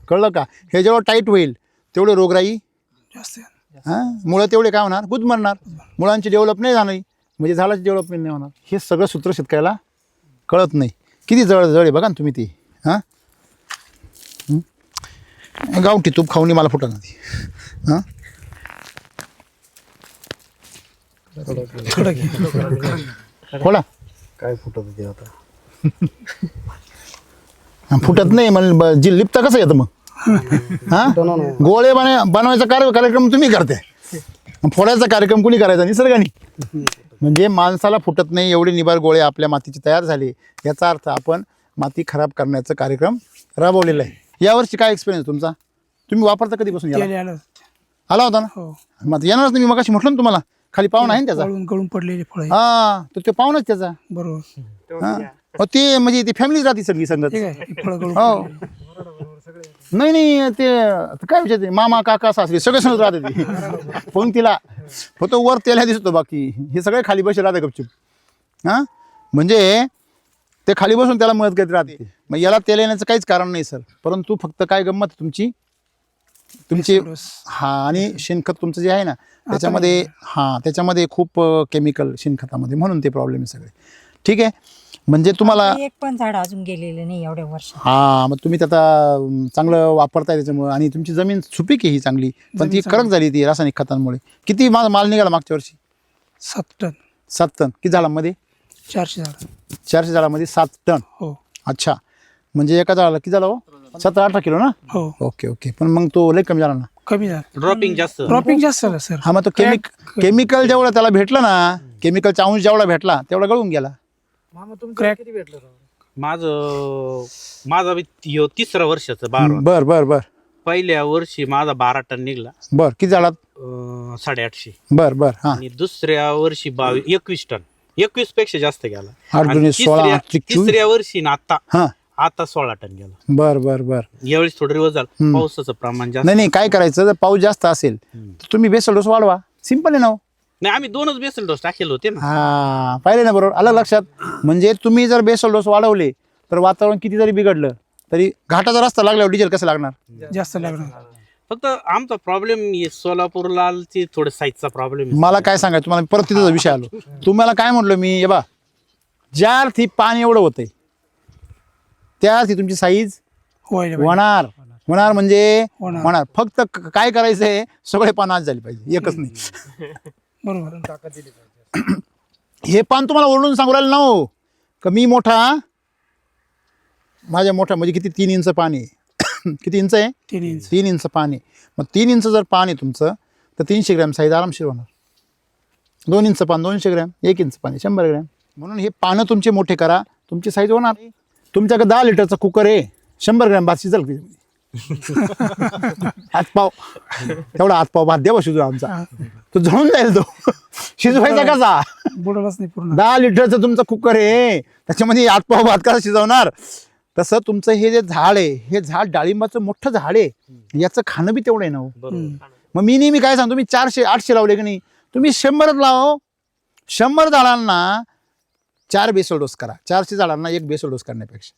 S1: कळलं का? हे जेव्हा टाईट होईल तेवढे रोगराई
S2: जास्त.
S1: हां, मुळं तेवढे काय होणार? गुदमरणार. मुळांची डेव्हलप नाही झाली म्हणजे झाडाची डेव्हलपमेंट नाही होणार. हे सगळं सूत्र शेतकऱ्याला कळत नाही. किती जळ आहे बघा ना तुम्ही ती. हां, गावठी तूप खाऊन मला फुटा ना ती. हां,
S2: कडक आहे.
S1: खोला.
S3: काय फुटत होते आता.
S1: फुटत नाही म्हणजे जी लिप्त कसं येतं मग हा गोळे बनवायचा कार्यक्रम तुम्ही करते, फोडायचा कार्यक्रम कुणी करायचा? निसर्गाने. म्हणजे माणसाला फुटत नाही एवढे निबार गोळे आपल्या मातीचे तयार झाले, याचा अर्थ आपण माती खराब करण्याचा कार्यक्रम राबवलेला आहे. यावर्षी काय एक्सपिरियन्स तुमचा? तुम्ही वापरता कधीपासून याला?
S2: तेल आलं.
S1: आला होता ना?
S2: हो.
S1: मग येणारच नाही. मी मगाशी म्हटलं ना तुम्हाला, खाली पाहुणा आहे ना त्याचा.
S2: गळून पडलेले फळ आहे.
S1: हा, तर ते पाहुणाच त्याचा.
S2: बरोबर.
S1: हा. हो, ते म्हणजे ती फॅमिलीच राहते सगळी संगत.
S2: ठीक आहे. फळ गळून
S1: हो.
S2: पडलेले.
S1: नाही ते काय विचारते, मामा काका सासरे सगळे सणच राहते ती पंक्तीला. फक्त वर तेल्या दिसतो, बाकी हे सगळे खाली बसले राहते गपचूप. हा, म्हणजे ते खाली बसून त्याला मदत करत राहते. मग याला तेल येण्याचं काहीच कारण नाही सर, परंतु फक्त काय गंमत तुमची हा, आणि शेणखत तुमचं जे आहे ना त्याच्यामध्ये खूप केमिकल शेणखतामध्ये, म्हणून ते प्रॉब्लेम आहे सगळे. ठीक आहे, म्हणजे तुम्हाला
S4: एक पण झाड अजून गेलेलं नाही एवढ्या वर्षात.
S1: हा, मग तुम्ही आता चांगलं वापरताय त्याच्यामुळे, आणि तुमची जमीन सुपीक आहे ही चांगली, पण ती कडक झाली ती रासायनिक खतांमुळे. किती माल निघाला मागच्या वर्षी?
S2: 7 टन.
S1: 7 टन. किती झाडांमध्ये?
S2: 400 झाड.
S1: 400 झाडामध्ये 7 टन.
S2: हो.
S1: अच्छा, म्हणजे एका झाडाला किती झालं हो? 17-18 किलो ना?
S2: हो.
S1: ओके. पण मग तो लय कमी झाला ना?
S2: कमी झालं.
S6: ड्रॉपिंग जास्त.
S2: ड्रॉपिंग जास्त झालं सर.
S1: हा, मग तो केमिकल जेवढा त्याला भेटला ना, केमिकलचा अंश जेवढा भेटला तेवढा गळून गेला.
S2: क्रॅक.
S6: माझा ह्यो 3रा वर्षाचा 12.
S1: बर.
S6: पहिल्या वर्षी माझा 12 टन निघला.
S1: बर, किती झाडात?
S6: 850.
S1: बर. हा,
S6: आणि दुसऱ्या वर्षी 21 टन. 21 पेक्षा जास्त गेला.
S1: 8
S6: आणि
S1: दुणे 16,
S6: तिसऱ्या वर्षी ना
S1: हा,
S6: आता 16 टन गेला.
S1: बर.
S6: यावेळेस थोडं दिवस झालं, पावसाचं प्रमाण जास्त.
S1: नाही काय करायचं, जर पाऊस जास्त असेल तर तुम्ही बेसल डोस वाढवा. सिंपल आहे ना हो.
S6: नाही, आम्ही 2च बेसल डोस टाकेल होते ना.
S1: हा, पाहिले ना, बरोबर आलं लक्षात. म्हणजे तुम्ही जर बेसल डोस वाढवले तर वातावरण किती जरी बिघडलं तरी घाटाचा रस्ता लागल्यावर डिझेल कसं लागणार?
S2: जास्त लागणार.
S6: फक्त आमचा प्रॉब्लेम सोलापूरला थोडं साईजचा प्रॉब्लेम.
S1: मला काय सांगायचं तुम्हाला, परत तिथं विषय आलो. तुम्हाला काय म्हटलं मी, हे बा, ज्या अर्थी पाणी एवढं होतंय त्या अर्थी तुमची साईज होणार म्हणजे होणार. फक्त काय करायचंय, सगळे पान आज झाले पाहिजे, एकच नाही.
S2: बरोबर.
S1: हे पान तुम्हाला ओरडून सांगू राहिलं ना हो, का मी माझ्या मोठा म्हणजे किती 3 इंच पाणी आहे. किती इंच आहे? 3 इंच पाणी. मग 3 इंच जर पाणी तुमचं, तर 300 ग्रॅम साईज आरामशीर होणार. 2 इंच पान 200 ग्रॅम, 1 इंच पाणी 100 ग्रॅम. म्हणून हे पानं तुमचे मोठे करा, तुमची साईज होणार. तुमच्याकडे 10 लिटरचा कुकर आहे, 100 ग्रॅम भात शिजल. हातपाव तेवढा हातपाव भात द्यावा शिजू आमचा, तो जळून जाईल. तो शिजवायचा कसा?
S2: बुडवलाच नाही पूर्ण.
S1: 10 लिटरचं तुमचं कुकर आहे, त्याच्यामध्ये हातपाव भात कसा शिजवणार? तसं तुमचं हे जे झाड आहे, हे झाड डाळिंबाचं मोठं झाड आहे, याचं खाणं बी तेवढं आहे ना हो. मग मी नेहमी काय सांगतो, तुम्ही 400-800 लावले की नाही, तुम्ही 100च लावा. 100 झाडांना 4 बेसल डोस करा. 400 झाडांना 1 बेसल डोस करण्यापेक्षा.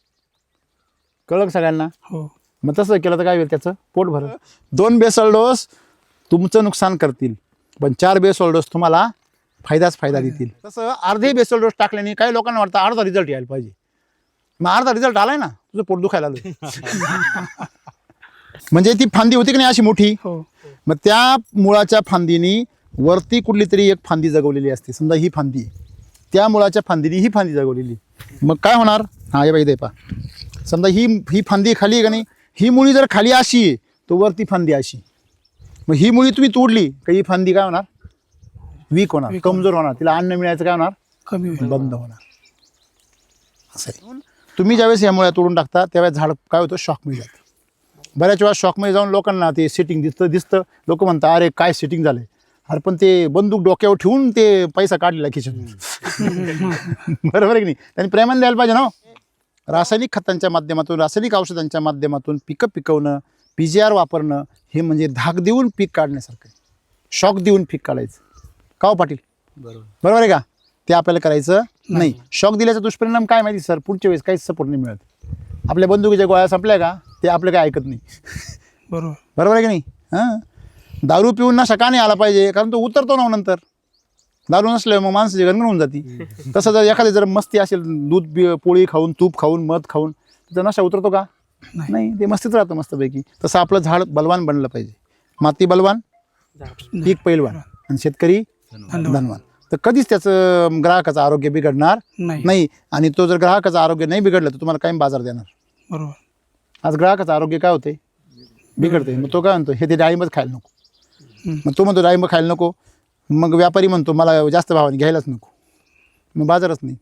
S1: कळलं सगळ्यांना?
S2: हो.
S1: मग तसं केलं तर काय होईल, त्याचं पोट भरलं. 2 बेसल डोस तुमचं नुकसान करतील, पण 4 बेसल डोस तुम्हाला फायदा देतील. तसं अर्धे बेसल डोस टाकल्याने काही लोकांना वाटतं अर्धा रिझल्ट यायला पाहिजे. मग अर्धा रिझल्ट आलाय ना, तुझं पोट दुखायला आलं. म्हणजे ती फांदी होती की नाही अशी मोठी, मग त्या मुळाच्या फांदीनी वरती कुठली तरी एक फांदी जगवलेली असते. समजा ही फांदी, त्या मुळाच्या फांदीनी ही फांदी जगवलेली. मग काय होणार? हा, हे बाई पा, समजा ही फांदी खाली आहे का नाही, ही मुळी जर खाली अशी आहे तर वरती फांदी अशी. मग ही मुळी तुम्ही तोडली का ही फांदी काय होणार? वीक होणार, कमजोर होणार. तिला अन्न मिळायचं काय होणार?
S2: कमी होईल,
S1: बंद होणार. असं आहे. तुम्ही ज्यावेळेस या मुळ्या तोडून टाकता त्यावेळेस झाड काय होतं, शॉकमध्ये जातं. बऱ्याच वेळा शॉकमध्ये जाऊन लोकांना ते सेटिंग दिसतं. लोक म्हणतात अरे काय सेटिंग झालंय. अरे पण ते बंदूक डोक्यावर ठेवून ते पैसा काढलेला खिचून. बरोबर आहे की नाही? त्यांनी प्रेमाने द्यायला पाहिजे ना. रासायनिक खतांच्या माध्यमातून, रासायनिक औषधांच्या माध्यमातून पिकं पिकवणं, PGR वापरणं, हे म्हणजे धाक देऊन पीक काढण्यासारखं आहे. शॉक देऊन पीक काढायचं. का हो पाटील? बरोबर आहे का? ते आपल्याला करायचं नाही. शॉक दिल्याचा दुष्परिणाम काय माहिती सर? पुढच्या वेळेस काहीच सपोर्ट नाही मिळत. आपल्या बंदुकीच्या गोळ्या संपल्या का ते आपलं काय ऐकत नाही. बरोबर आहे की नाही? हां, दारू पिऊन नशा का नाही आला पाहिजे? कारण तो उतरतो ना नंतर. दारू नसल्यावर मग माणसाची गणगण होऊन जाते. तसं जर एखादी जर मस्ती असेल, दूध पोळी खाऊन, तूप खाऊन, मध खाऊन, तर नशा उतरतो का? नाही, ते मस्तीच राहतं मस्तपैकी. तसं आपलं झाड बलवान बनलं पाहिजे. माती बलवान, पीक पैलवान आणि शेतकरी धनवान. तर कधीच त्याचं ग्राहकाचं आरोग्य बिघडणार
S2: नाही
S1: नाही. आणि तो जर ग्राहकाचं आरोग्य नाही बिघडलं तर तुम्हाला काही बाजार देणार.
S2: बरोबर.
S1: आज ग्राहकाचं आरोग्य काय होते, बिघडते. मग तो काय म्हणतो, हे ते डाळिंबच खायला नको. मग तो म्हणतो डाळिंब खायला नको, मग व्यापारी म्हणतो मला जास्त भावाने घ्यायलाच नको, मग बाजारच नाही.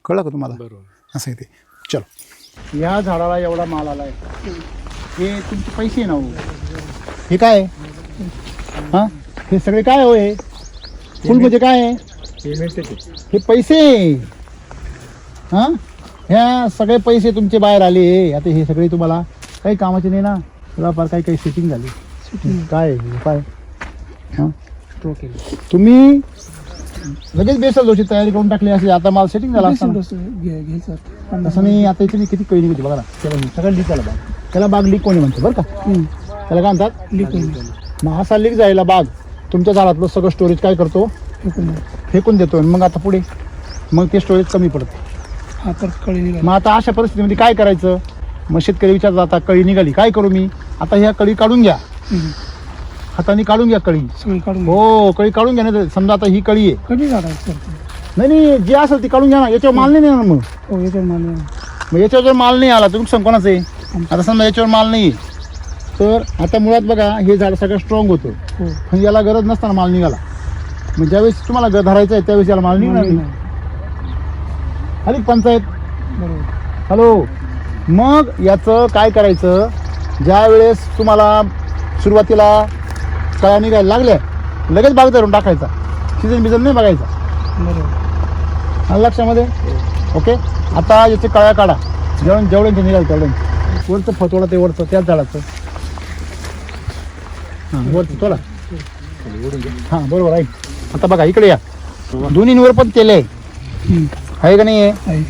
S1: कळलं का तुम्हाला?
S5: बरोबर.
S1: असं आहे ते. चलो, या झाडाला एवढा माल आला आहे, हे तुमचे पैसे ना हो. हे काय हां, हे सगळे काय हो? हे फुल म्हणजे काय आहे? हे पैसे हां, ह्या सगळे पैसे तुमचे बाहेर आले. आता हे सगळे तुम्हाला काही कामाचे नाही ना. थोडाफार काही काही सेटिंग झाली. काय काय हां, तुम्ही लगेच बेसल दोषी तयारी करून टाकली असे. आता माल सेटिंग झाला असताना तसं नाही. आता इथे किती कळी निघते बघा ना. त्याला सगळं लीक झाला बाग. त्याला बाग लीक कोणी म्हणतो बरं का? त्याला काय म्हणतात? लीक. मग असा लीक जायला बाग तुमच्या झाडातलं सगळं स्टोरेज काय करतो, फेकून देतो. मग आता पुढे मग ते स्टोरेज कमी पडतं. मग आता अशा परिस्थितीमध्ये काय करायचं? मग शेतकरी विचारतात आता कळी निघाली, काय करू मी? आता ह्या कळी काढून घ्या, हाताने काढून घ्या कळी. हो, कळी काढून घ्या. नाही समजा आता ही कळी आहे, नाही नाही जी असेल ती काढून घ्या ना. याच्यावर माल नाही येणार. मग याच्यावर जर माल नाही आला तर नुकसान कोणाचं आहे? आता समजा याच्यावर माल नाही तर आता मुळात बघा हे झाड सगळं स्ट्रॉंग होतं, पण याला गरज नसताना माल निघाला. मग ज्यावेळेस तुम्हाला धरायचं आहे त्यावेळेस याला माल निघणार नाही. आली पंचायत. हॅलो. मग याचं काय करायचं? ज्या वेळेस तुम्हाला सुरुवातीला कळ्या निघायला लागल्या लगेच बाग धरून टाकायचा. सीझन बिझन नाही बघायचा. लक्षामध्ये? ओके. आता याचे कळ्या काढा, जेवढ्यांचे निघाल तेवढ्यांचे. वरचं फतोडा ते वरचं त्याच झाडाचं. हां, वरचं तोडा. हां, बरोबर आहे. आता बघा इकडे या. दोन्हींवर पण तेल आहे का नाही आहे?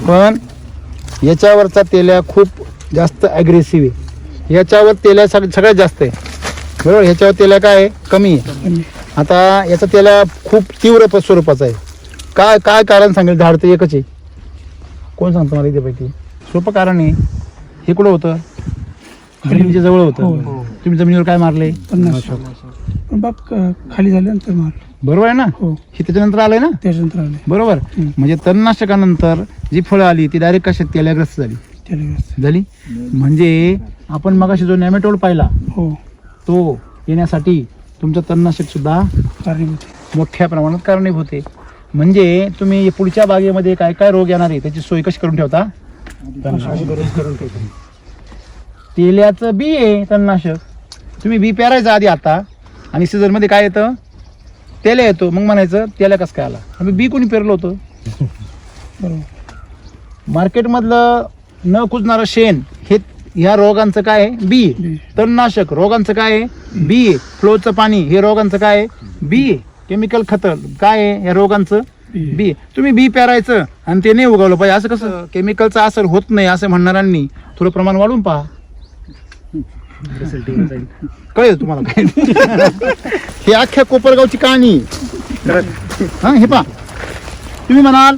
S1: पण याच्यावरचा तेल्या खूप जास्त ॲग्रेसिव्ह आहे. याच्यावर तेल्या सगळ्यात जास्त आहे. बरोबर. ह्याच्यावर तेल्या काय आहे? कमी आहे. आता याचा तेल्या खूप तीव्र स्वरूपाचा आहे. काय काय कारण सांगेल? झाड तर एकच आहे. कोण सांगतो मला इथे पैकी? सोपं कारण आहे. हे कुठं होतं? जमिनीच्या जवळ होतं. तुम्ही जमिनीवर काय मारले?
S2: बाग खाली झाल्यानंतर मार.
S1: बरोबर आहे ना? हे त्याच्यानंतर आलंय ना?
S2: त्याच्यानंतर आले.
S1: बरोबर. म्हणजे तणनाशकानंतर जी फळं आली ती डायरेक्ट कशात तेल्याग्रस्त झाली. म्हणजे आपण मगाशी जो नेमॅटोड पाहिला तो येण्यासाठी तुमचं तणनाशक सुद्धा मोठ्या प्रमाणात कारणीभूत आहे. म्हणजे तुम्ही पुढच्या बागेमध्ये काय काय रोग येणार आहे त्याची सोय कशी करून ठेवता? तेल्याचं बी आहे तणनाशक. तुम्ही बी पेरायचं आधी आता, आणि सीझनमध्ये काय येतं? तेल्या येतो. मग म्हणायचं तेल्या कसं काय आला? आम्ही बी कोणी पेरलं होतं? बरोबर. मार्केटमधलं न कुजणारं शेण हे ह्या रोगांचं काय आहे? बी आहे. तणनाशक रोगांचं काय आहे? बी आहे. फ्लोचं पाणी हे रोगांचं काय आहे? बी आहे. केमिकल खतं काय आहे? या रोगांचं बी आहे. तुम्ही बी पेरायचं आणि ते नाही उगवलं पाहिजे असं कसं? केमिकलचा असर होत नाही असं म्हणणाऱ्यांनी थोडं प्रमाण वाढून पहा. कळेल तुम्हाला काय. हे अख्ख्या कोपरगावची कहाणी. हां, हे पहा. तुम्ही म्हणाल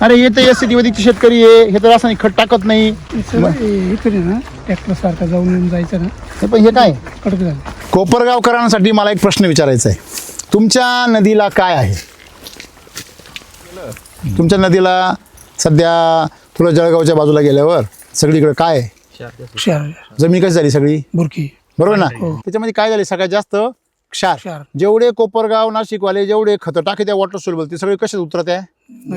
S1: अरे हे तर एस वैदिकचे शेतकरी आहे, हे तर रासायनिक खत टाकत नाही.
S2: इकडे ना ट्रॅक्टर सारखा जाऊन येऊन जायचं ना.
S1: पण हे काय?
S2: कडक झालं.
S1: कोपरगावकरांसाठी मला एक प्रश्न विचारायचा आहे. तुमच्या नदीला काय आहे? तुमच्या नदीला सध्या थोडं जळगावच्या बाजूला गेल्यावर सगळीकडे काय आहे? जमीन कशी झाली? सगळी
S2: बुरकी.
S1: बरोबर ना? त्याच्यामध्ये काय झाले? सगळ्यात जास्त क्षार. जेवढे कोपरगाव नाशिकवाले जेवढे खतं टाके त्या वॉटर सोल्युबल ते सगळे कसे उतरत आहे?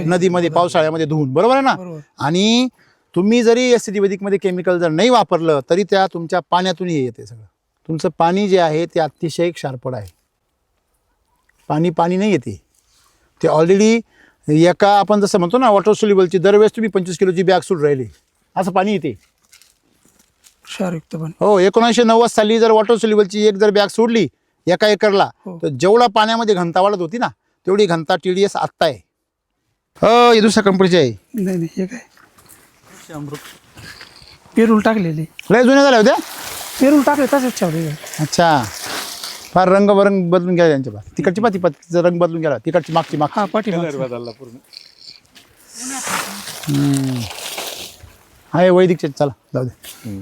S1: नदीमध्ये पावसाळ्यामध्ये धुवून. बरोबर आहे ना? आणि तुम्ही जरी एससीडी वैदिकमध्ये केमिकल जर नाही वापरलं तरी त्या तुमच्या पाण्यातूनही येते सगळं. तुमचं पाणी जे आहे ते अतिशय क्षारपड आहे. पाणी नाही येते ते. ऑलरेडी एका आपण जसं म्हणतो ना वॉटर सोल्युबलची दरवेळेस तुम्ही 25 किलोची बॅग सोडून राहिली असं पाणी येते.
S2: क्षारयुक्त पाणी.
S1: हो. 1990 साली जर वॉटर सोल्युबलची एक जर बॅग सोडली एका एकरला तर जेवढा पाण्यामध्ये घनता वाढत होती ना तेवढी घनता TDS आत्ता आहे. हो, हे दुसऱ्या कंपनीचे आहे.
S2: नाही हे काय पेरूल टाकलेले.
S1: लय जुन्या झाल्या होत्या.
S2: पेरूल टाकले तसेच ठेवले.
S1: अच्छा. फार रंग बदलून गेला त्यांच्या पास. तिकडची तिचा रंग बदलून गेला. तिकडची मागची
S2: पाठी
S5: बदलला पूर्ण.
S1: आहे वैदिकचे. चला जाऊ दे.